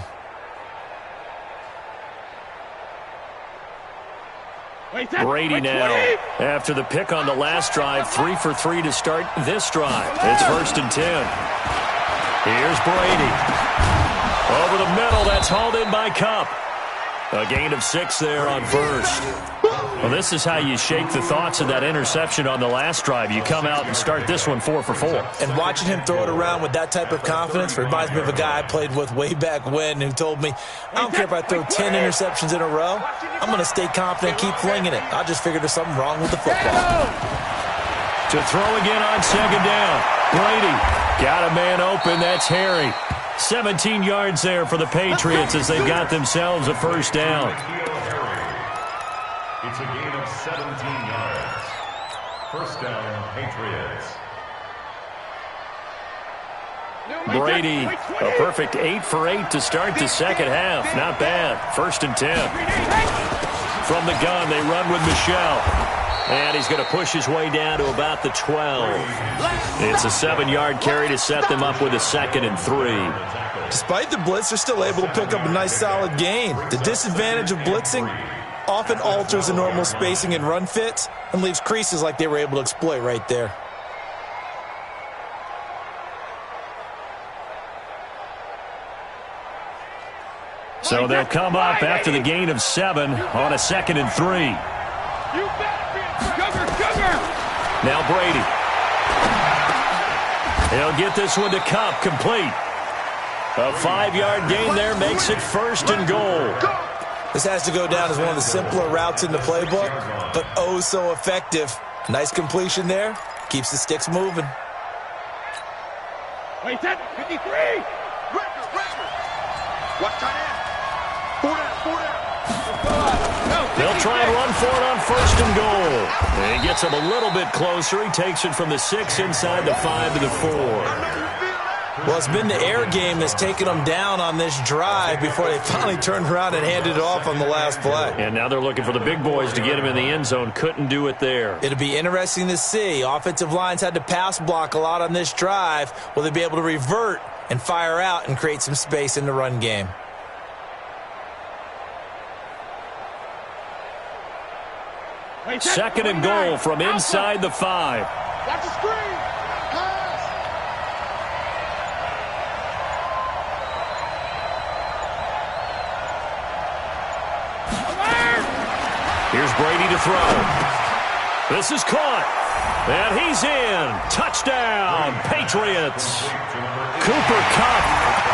Brady now, after the pick on the last drive, 3 for 3 to start this drive. It's 1st and 10. Here's Brady. Over the middle, that's hauled in by Kupp. A gain of 6 there on first. Well, this is how you shake the thoughts of that interception on the last drive. You come out and start this one 4 for 4.
And watching him throw it around with that type of confidence reminds me of a guy I played with way back when who told me, I don't care if I throw 10 interceptions in a row, I'm going to stay confident, keep flinging it. I just figured there's something wrong with the football.
To throw again on 2nd down. Brady got a man open. That's Harry. 17 yards there for the Patriots as they've got themselves a 1st down.
It's a gain of 17 yards. 1st down, Patriots.
Brady, a perfect 8 for 8 to start the second half. Not bad. 1st and 10. From the gun, they run with Michel. And he's going to push his way down to about the 12. It's a 7-yard carry to set them up with a 2nd and 3.
Despite the blitz, they're still able to pick up a nice solid gain. The disadvantage of blitzing often alters the normal spacing and run fits and leaves creases like they were able to exploit right there.
So they'll come up after the gain of 7 on a 2nd and 3. Now Brady. He'll get this one to Kupp, complete. A 5-yard gain there makes it 1st and goal.
This has to go down as one of the simpler routes in the playbook, but oh so effective. Nice completion there. Keeps the sticks moving.
Wait, that 53. What tight end? 4 down.
They'll try and run for it on 1st and goal. And he gets him a little bit closer. He takes it from the 6 inside the 5 to the 4.
Well, it's been the air game that's taken them down on this drive before they finally turned around and handed it off on the last play.
And now they're looking for the big boys to get him in the end zone. Couldn't do it there.
It'll be interesting to see. Offensive lines had to pass block a lot on this drive. Will they be able to revert and fire out and create some space in the run game?
Second and goal from inside the 5.
Watch the screen.
Here's Brady to throw. This is caught. And he's in. Touchdown, Patriots. Cooper Kupp,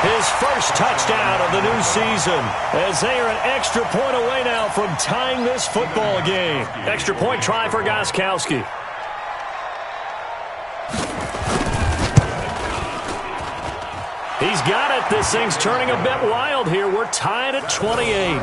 his first touchdown of the new season, as they are an extra point away now from tying this football game. Extra point try for Gostkowski. He's got it. This thing's turning a bit wild here. We're tied at 28.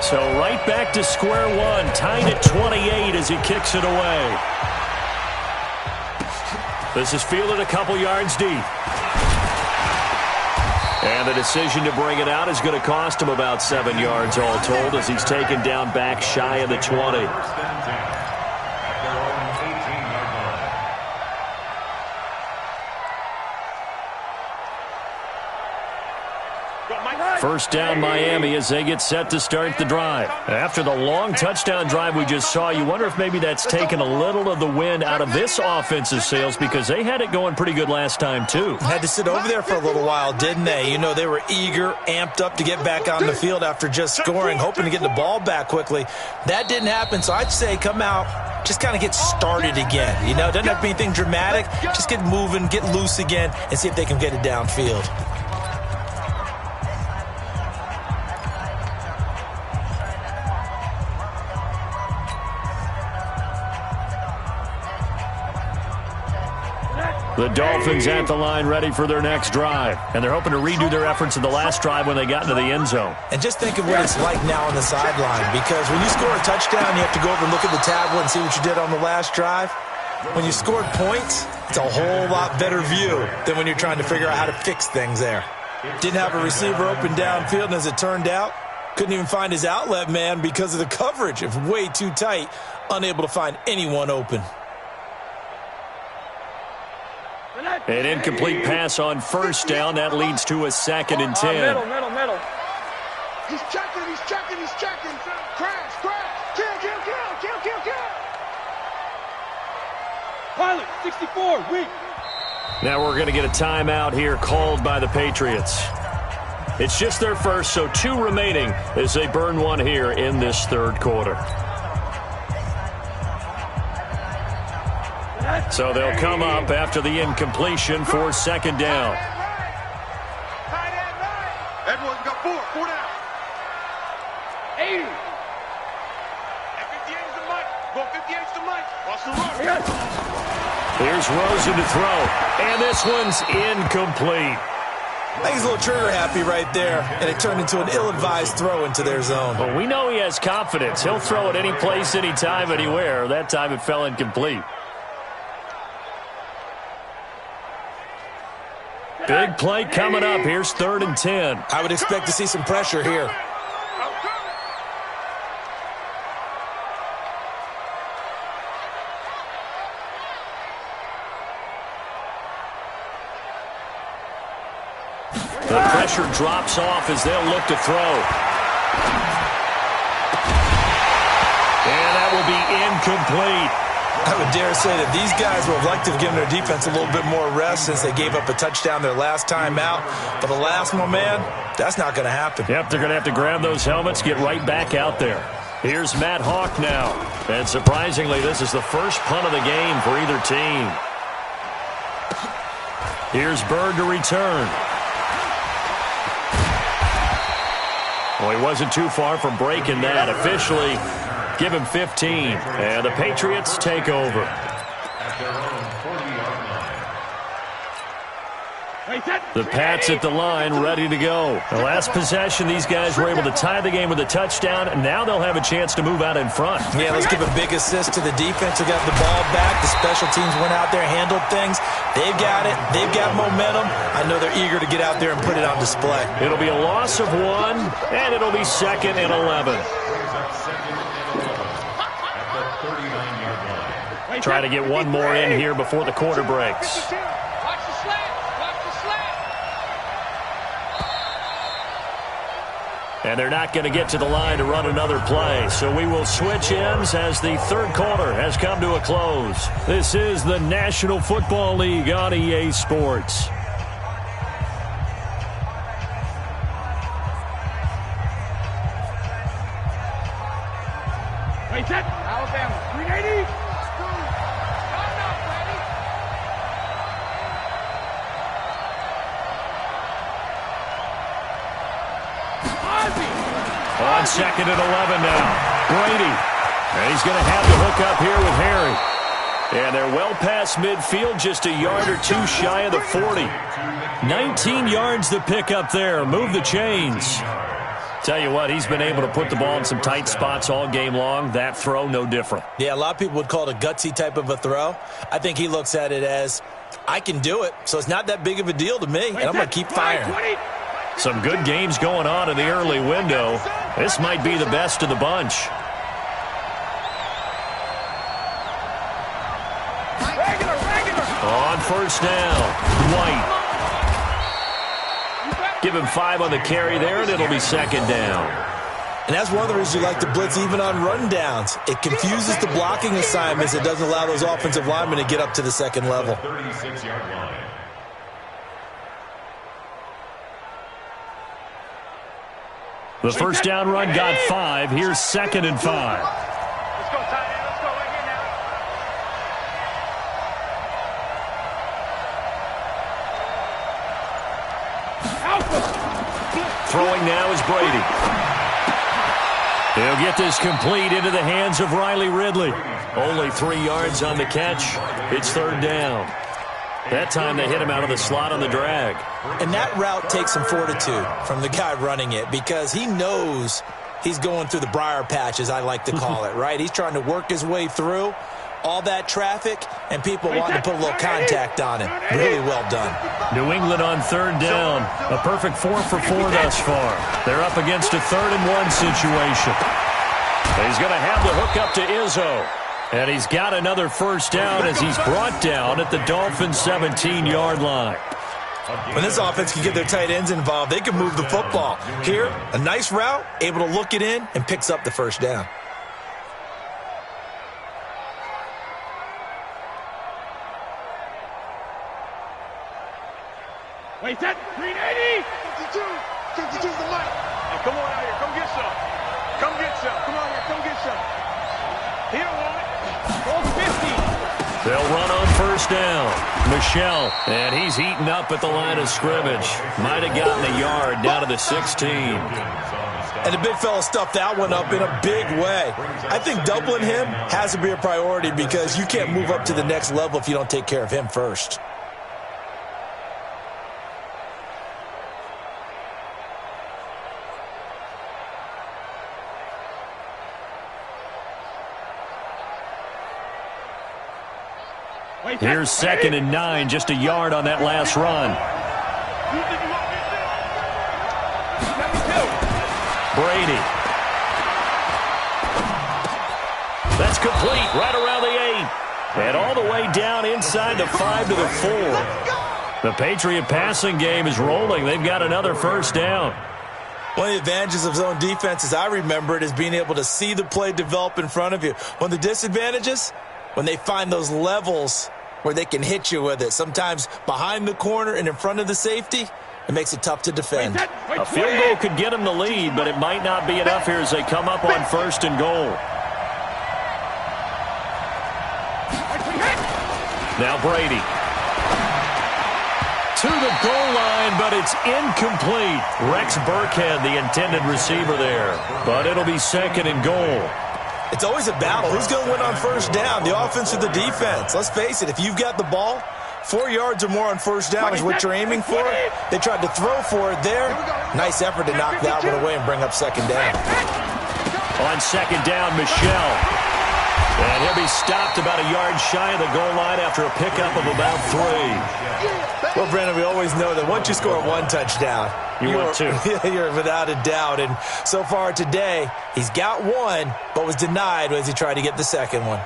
So right back to square one, tied at 28 as he kicks it away. This is fielded a couple yards deep. And the decision to bring it out is going to cost him about 7 yards all told as he's taken down back shy of the 20. First down Miami as they get set to start the drive. After the long touchdown drive we just saw, you wonder if maybe that's taken a little of the wind out of this offensive sails because they had it going pretty good last time too.
Had to sit over there for a little while, didn't they? You know, they were eager, amped up to get back on the field after just scoring, hoping to get the ball back quickly. That didn't happen, so I'd say come out, just kind of get started again. You know, it doesn't have to be anything dramatic. Just get moving, get loose again, and see if they can get it downfield.
The Dolphins at the line ready for their next drive. And they're hoping to redo their efforts in the last drive when they got into the end zone.
And just think of what it's like now on the sideline. Because when you score a touchdown, you have to go over and look at the tablet and see what you did on the last drive. When you scored points, it's a whole lot better view than when you're trying to figure out how to fix things there. Didn't have a receiver open downfield, and as it turned out, couldn't even find his outlet man because of the coverage. It's way too tight, unable to find anyone open.
An incomplete pass on first down. That leads to a 2nd and 10.
Middle. He's checking. Crash. Kill. Pilot, 64, weak.
Now we're going to get a timeout here called by the Patriots. It's just their first, so 2 remaining as they burn one here in this 3rd quarter. So they'll come up after the incompletion for 2nd down.
Everyone's got 4 down. 80. At 58's the mic. Go 58's the mic. Watch the run.
Here's Rosen to throw, and this one's incomplete.
I think he's a little trigger happy right there, and it turned into an ill-advised throw into their zone.
Well, we know he has confidence. He'll throw it any place, anytime, anywhere. That time it fell incomplete. Big play coming up. Here's 3rd and 10.
I would expect to see some pressure here.
The pressure drops off as they'll look to throw. And that will be incomplete.
I would dare say that these guys would have liked to have given their defense a little bit more rest since they gave up a touchdown their last time out. But alas, my man, that's not going to happen.
Yep, they're going to have to grab those helmets, get right back out there. Here's Matt Hawk now. And surprisingly, this is the first punt of the game for either team. Here's Bird to return. Well, he wasn't too far from breaking that. Officially, give him 15. And the Patriots take over.
At their own 40-yard line.
The Pats at the line, ready to go. The last possession, these guys were able to tie the game with a touchdown, and now they'll have a chance to move out in front.
Yeah, let's give a big assist to the defense who got the ball back. The special teams went out there, handled things. They've got it. They've got momentum. I know they're eager to get out there and put it on display.
It'll be a loss of 1, and it'll be 2nd and 11.
Brings up 2nd and 11 at the 39-yard line.
Try to get one more in here before the quarter breaks. And they're not going to get to the line to run another play. So we will switch ends as the 3rd quarter has come to a close. This is the National Football League on EA Sports.
Wait, set. Alabama, 380.
On 2nd and 11 now. Brady. And he's going to have the hook up here with Harry. And they're well past midfield, just a yard or 2 shy of the 40. 19 yards to pick up there. Move the chains. Tell you what, he's been able to put the ball in some tight spots all game long. That throw, no different.
Yeah, a lot of people would call it a gutsy type of a throw. I think he looks at it as, I can do it, so it's not that big of a deal to me, and I'm going to keep firing.
Some good games going on in the early window. This might be the best of the bunch. On first down, White. Give him 5 on the carry there, and it'll be 2nd down.
And that's one of the reasons you like to blitz even on rundowns. It confuses the blocking assignments. It doesn't allow those offensive linemen to get up to the 2nd level.
36-yard line.
The first down run got 5. Here's 2nd and 5.
Let's go, tight end. Let's go right here now.
Throwing now is Brady. He'll get this complete into the hands of Riley Ridley. Only 3 yards on the catch. It's 3rd down. That time they hit him out of the slot on the drag.
And that route takes some fortitude from the guy running it because he knows he's going through the briar patch, as I like to call it, right? He's trying to work his way through all that traffic and people wanting to put a little contact on him. Really well done.
New England on 3rd down. A perfect 4 for 4 thus far. They're up against a 3rd and 1 situation. He's going to have the hook up to Izzo. And he's got another first down as he's brought down at the Dolphins' 17-yard line.
When this offense can get their tight ends involved, they can move the football. Here, a nice route, able to look it in, and picks up the first down.
Wait, that 380! 52 is the light. Hey, come on out here. Come get some. Come get some. Come on here. Come get some. He don't want it. Go 50.
They'll run on first down. Michelle, and he's eaten up at the line of scrimmage. Might have gotten a yard down to the 16.
And the big fella stuffed that one up in a big way. I think doubling him has to be a priority because you can't move up to the next level if you don't take care of him first.
Here's 2nd and 9, just a yard on that last run. Brady. That's complete, right around the 8. And all the way down inside the 5 to the 4. The Patriot passing game is rolling. They've got another first down.
One of the advantages of zone defense, as I remember it, is being able to see the play develop in front of you. One of the disadvantages, when they find those levels where they can hit you with it. Sometimes behind the corner and in front of the safety, it makes it tough to defend.
A field goal could get them the lead, but it might not be enough here as they come up on 1st and goal. Now Brady. To the goal line, but it's incomplete. Rex Burkhead, the intended receiver there. But it'll be 2nd and goal.
It's always a battle. Who's going to win on first down, the offense or the defense? Let's face it, if you've got the ball, 4 yards or more on first down is what you're aiming for. They tried to throw for it there. Nice effort to knock that one away and bring up 2nd down.
On 2nd down, Michelle. And he'll be stopped about a yard shy of the goal line after a pickup of about 3.
Well, Brandon, we always know that once you score 1 touchdown,
you're 2.
You're without a doubt. And so far today, he's got 1, but was denied as he tried to get the 2nd one.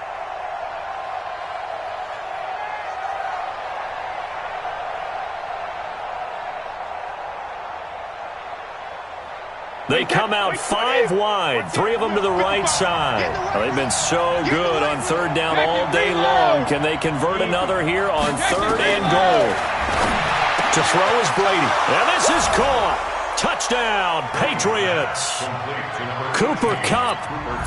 They come out 5 wide, 3 of them to the right side. They've been so good on 3rd down all day long. Can they convert another here on 3rd and goal? To throw is Brady. And this is caught. Touchdown, Patriots. Cooper Kupp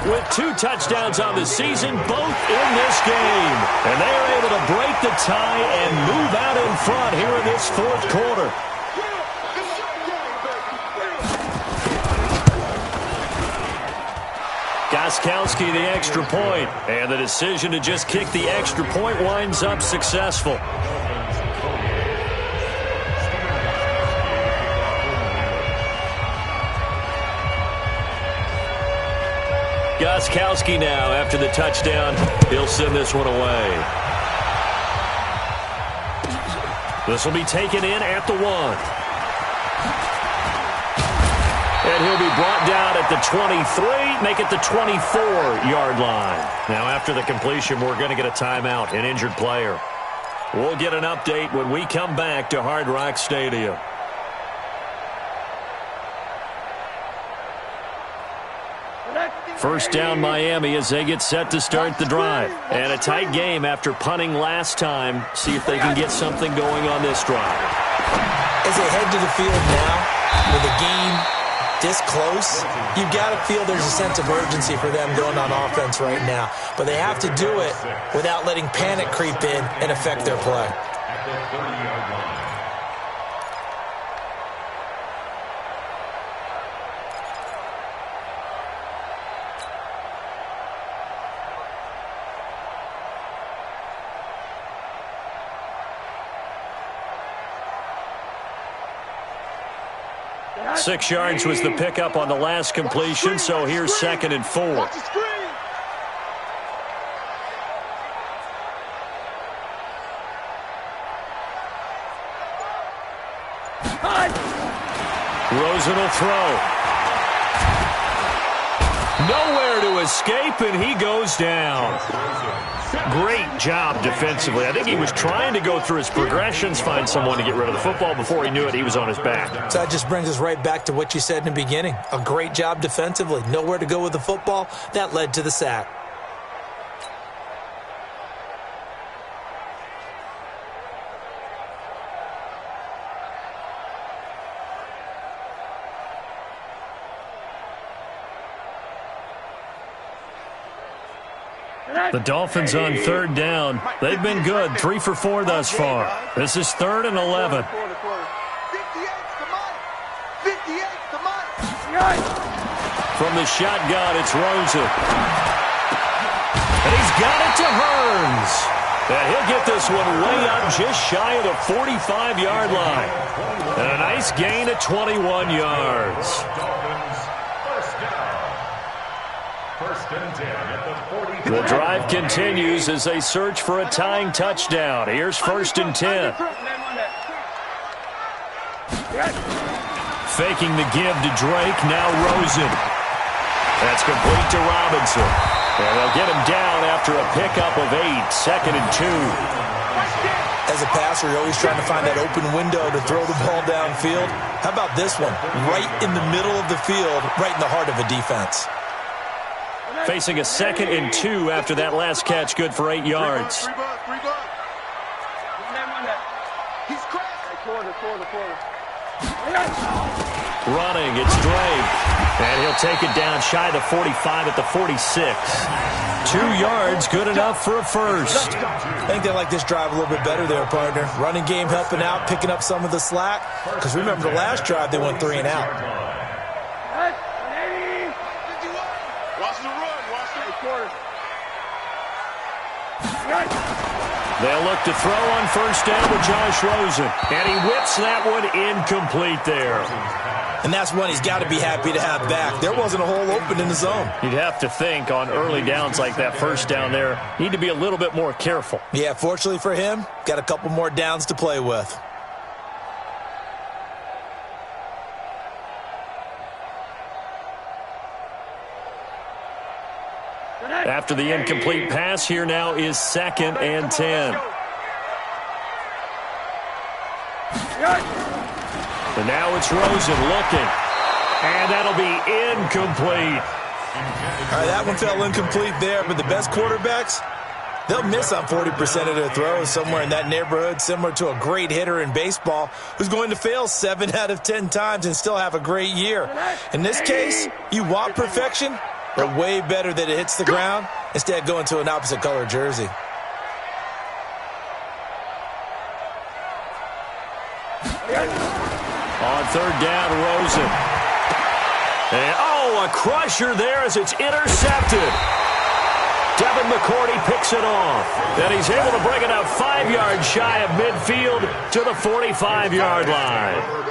with 2 touchdowns on the season, both in this game. And they are able to break the tie and move out in front here in this 4th quarter. Gostkowski the extra point, and the decision to just kick the extra point winds up successful. Gostkowski now, after the touchdown, he'll send this one away. This will be taken in at the 1. And he'll be brought down at the 23, make it the 24-yard line. Now, after the completion, we're going to get a timeout, an injured player. We'll get an update when we come back to Hard Rock Stadium. First down, Miami, as they get set to start the drive. And a tight game after punting last time. See if they can get something going on this drive.
As they head to the field now, with the game this close, you've got to feel there's a sense of urgency for them going on offense right now. But they have to do it without letting panic creep in and affect their play.
At the 30-yard line.
6 yards was the pickup on the last completion, so here's 2nd and 4. Rosen will throw. Nowhere to escape, and he goes down. Great job defensively. I think he was trying to go through his progressions, find someone to get rid of the football. Before he knew it, he was on his back.
So that just brings us right back to what you said in the beginning. A great job defensively. Nowhere to go with the football. That led to the sack.
The Dolphins on third down. They've been good, 3 for 4 thus far. This is 3rd and 11. From the shotgun, it's Rosen. And he's got it to Hearns. And he'll get this one way up just shy of the 45-yard line. And a nice gain of 21 yards. The drive continues as they search for a tying touchdown. Here's 1st and 10. Faking the give to Drake, now Rosen. That's complete to Robinson. And they'll get him down after a pickup of 8, 2nd and 2.
As a passer, you're always trying to find that open window to throw the ball downfield. How about this one? Right in the middle of the field, right in the heart of a defense.
Facing a 2nd and 2 after that last catch, good for 8 yards. Running, it's Drake. And he'll take it down shy of the 45 at the 46. 2 yards, good enough for a first.
I think they like this drive a little bit better there, partner. Running game helping out, picking up some of the slack. Because remember, the last drive, they went 3 and out.
They'll look to throw on 1st down to Josh Rosen. And he whips that one incomplete there.
And that's one he's got to be happy to have back. There wasn't a hole open in the zone.
You'd have to think on early downs like that 1st down there, need to be a little bit more careful.
Yeah, fortunately for him, got a couple more downs to play with.
After the incomplete pass, here now is 2nd and 10. And now it's Rosen looking. And that'll be incomplete.
All right, that one fell incomplete there, but the best quarterbacks, they'll miss on 40% of their throws, somewhere in that neighborhood, similar to a great hitter in baseball who's going to fail 7 out of 10 times and still have a great year. In this case, you want perfection, but way better that it hits the ground instead of going to an opposite color jersey.
On 3rd down, Rosen. And, a crusher there as it's intercepted. Devin McCourty picks it off. And he's able to bring it up 5 yards shy of midfield to the 45-yard line.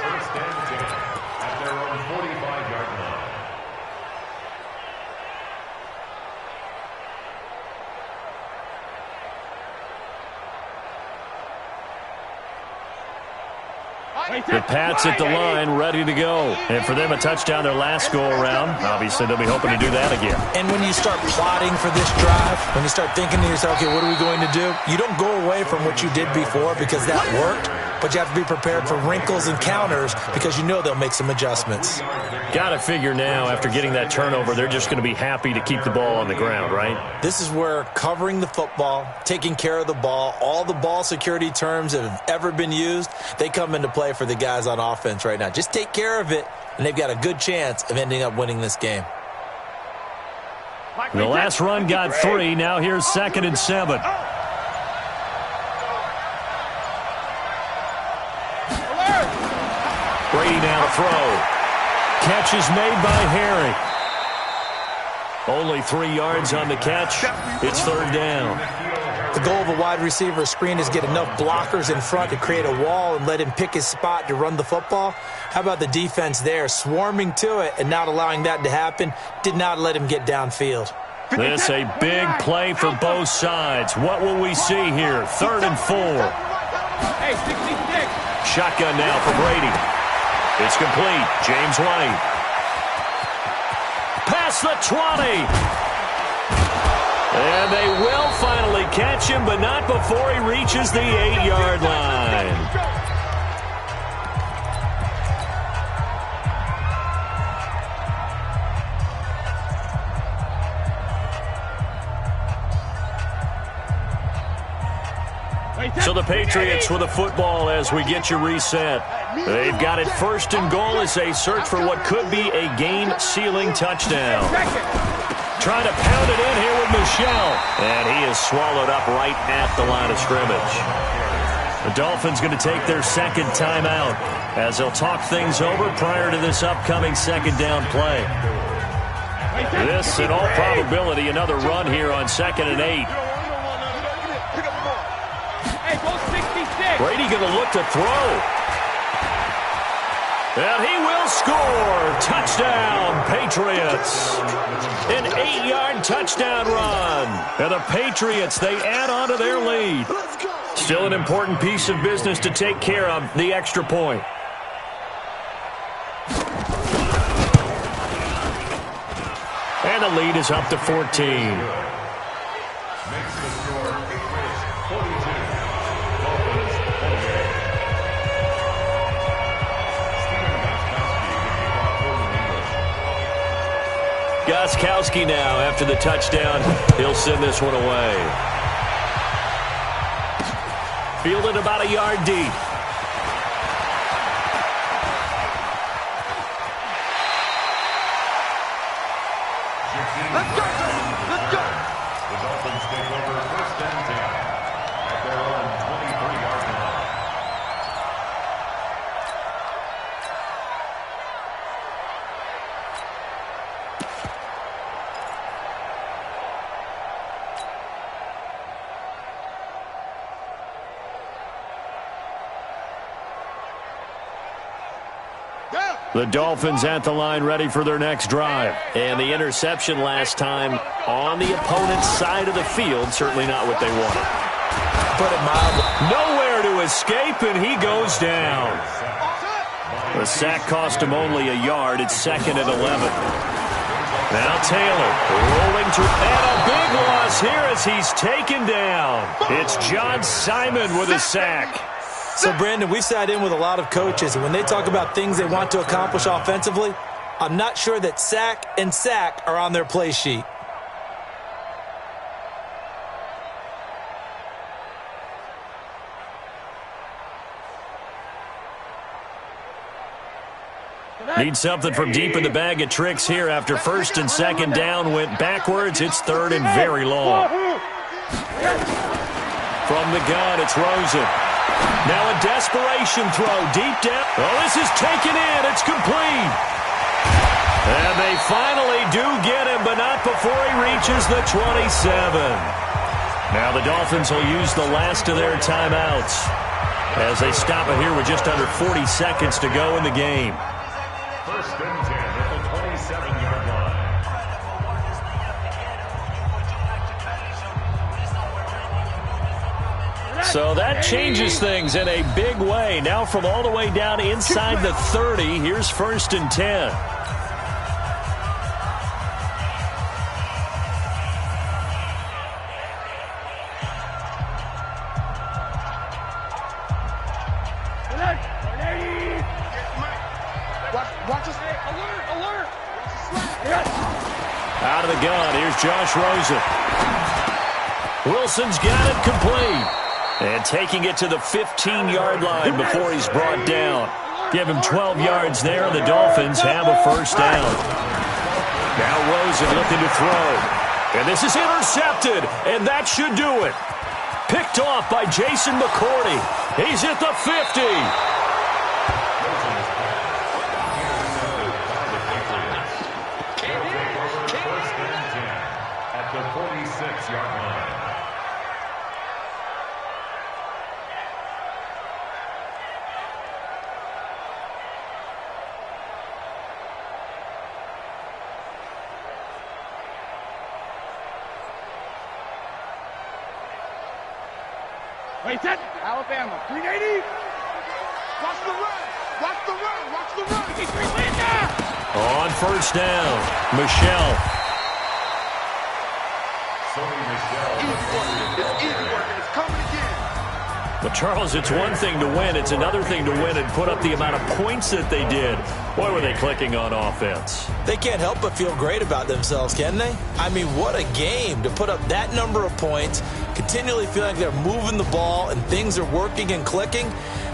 The Pats at the line, ready to go. And for them, a touchdown their last go-around. Obviously, they'll be hoping to do that again.
And when you start plotting for this drive, when you start thinking to yourself, okay, what are we going to do? You don't go away from what you did before because that worked, but you have to be prepared for wrinkles and counters because you know they'll make some adjustments.
Got to figure now, after getting that turnover, they're just going to be happy to keep the ball on the ground, right?
This is where covering the football, taking care of the ball, all the ball security terms that have ever been used, they come into play for the guys on offense right now. Just take care of it, and they've got a good chance of ending up winning this game.
The last run got 3. Now here's 2nd and 7. Brady now to throw. Catch is made by Harry. Only 3 yards on the catch. It's 3rd down.
The goal of a wide receiver screen is get enough blockers in front to create a wall and let him pick his spot to run the football. How about the defense there, swarming to it and not allowing that to happen? Did not let him get downfield.
This a big play for both sides. What will we see here? 3rd and 4. Shotgun now for Brady. It's complete. James White. past the 20. And they will finally catch him, but not before he reaches the 8-yard line. So the Patriots with the football as we get you reset. They've got it first and goal as they search for what could be a game-sealing touchdown. Trying to pound it in here with Michel. And he is swallowed up right at the line of scrimmage. The Dolphins going to take their second timeout as they'll talk things over prior to this upcoming second down play. This, in all probability, another run here on 2nd and 8. Brady going to look to throw. And he will score. Touchdown, Patriots. An 8-yard touchdown run. And the Patriots, they add on to their lead. Still an important piece of business to take care of, the extra point. And the lead is up to 14. Gostkowski now after the touchdown. He'll send this one away. Fielded about a yard deep.
Let's go! Let's go! The Dolphins take over 1st and 10 at their own 23-yard line.
The Dolphins at the line ready for their next drive. And the interception last time on the opponent's side of the field. Certainly not what they wanted.
Put it mildly.
Nowhere to escape, and he goes down. The sack cost him only a yard. It's 2nd and 11. Now Taylor rolling to, and a big loss here as he's taken down. It's John Simon with a sack.
So, Brandon, we've sat in with a lot of coaches, and when they talk about things they want to accomplish offensively, I'm not sure that sack and sack are on their play sheet.
Need something from deep in the bag of tricks here after 1st and 2nd down went backwards. It's 3rd and very long. From the gun, it's Rosen. Now a desperation throw deep down. Oh, this is taken in. It's complete. And they finally do get him, but not before he reaches the 27. Now the Dolphins will use the last of their timeouts as they stop it here with just under 40 seconds to go in the game.
1st and 10 at the 27-yard line.
So that changes things in a big way. Now from all the way down inside the 30, here's 1st and 10. Out of the gun, here's Josh Rosen. Wilson's got it complete. And taking it to the 15-yard line before he's brought down. Give him 12 yards there, and the Dolphins have a 1st down. Now Rosen looking to throw. And this is intercepted, and that should do it. Picked off by Jason McCourty. He's at the 50.
At the 46-yard line.
Wait, set. Alabama. 380. Watch the run. Watch the run. Watch the run.
On first down. Michelle. But, Charles, it's one thing to win. It's another thing to win and put up the amount of points that they did. Boy, were they clicking on offense.
They can't help but feel great about themselves, can they? I mean, what a game to put up that number of points, continually feeling like they're moving the ball and things are working and clicking.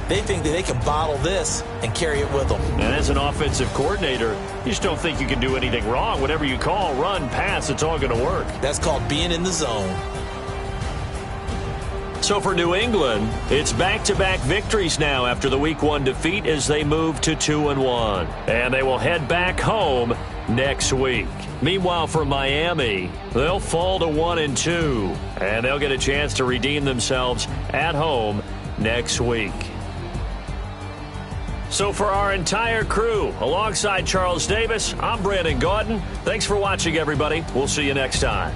They think that they can bottle this and carry it with them.
And as an offensive coordinator, you just don't think you can do anything wrong. Whatever you call, run, pass, it's all going to work.
That's called being in the zone.
So for New England, it's back-to-back victories now after the Week 1 defeat as they move to 2-1. And they will head back home next week. Meanwhile, for Miami, they'll fall to 1-2. And they'll get a chance to redeem themselves at home next week. So for our entire crew, alongside Charles Davis, I'm Brandon Gaudin. Thanks for watching, everybody. We'll see you next time.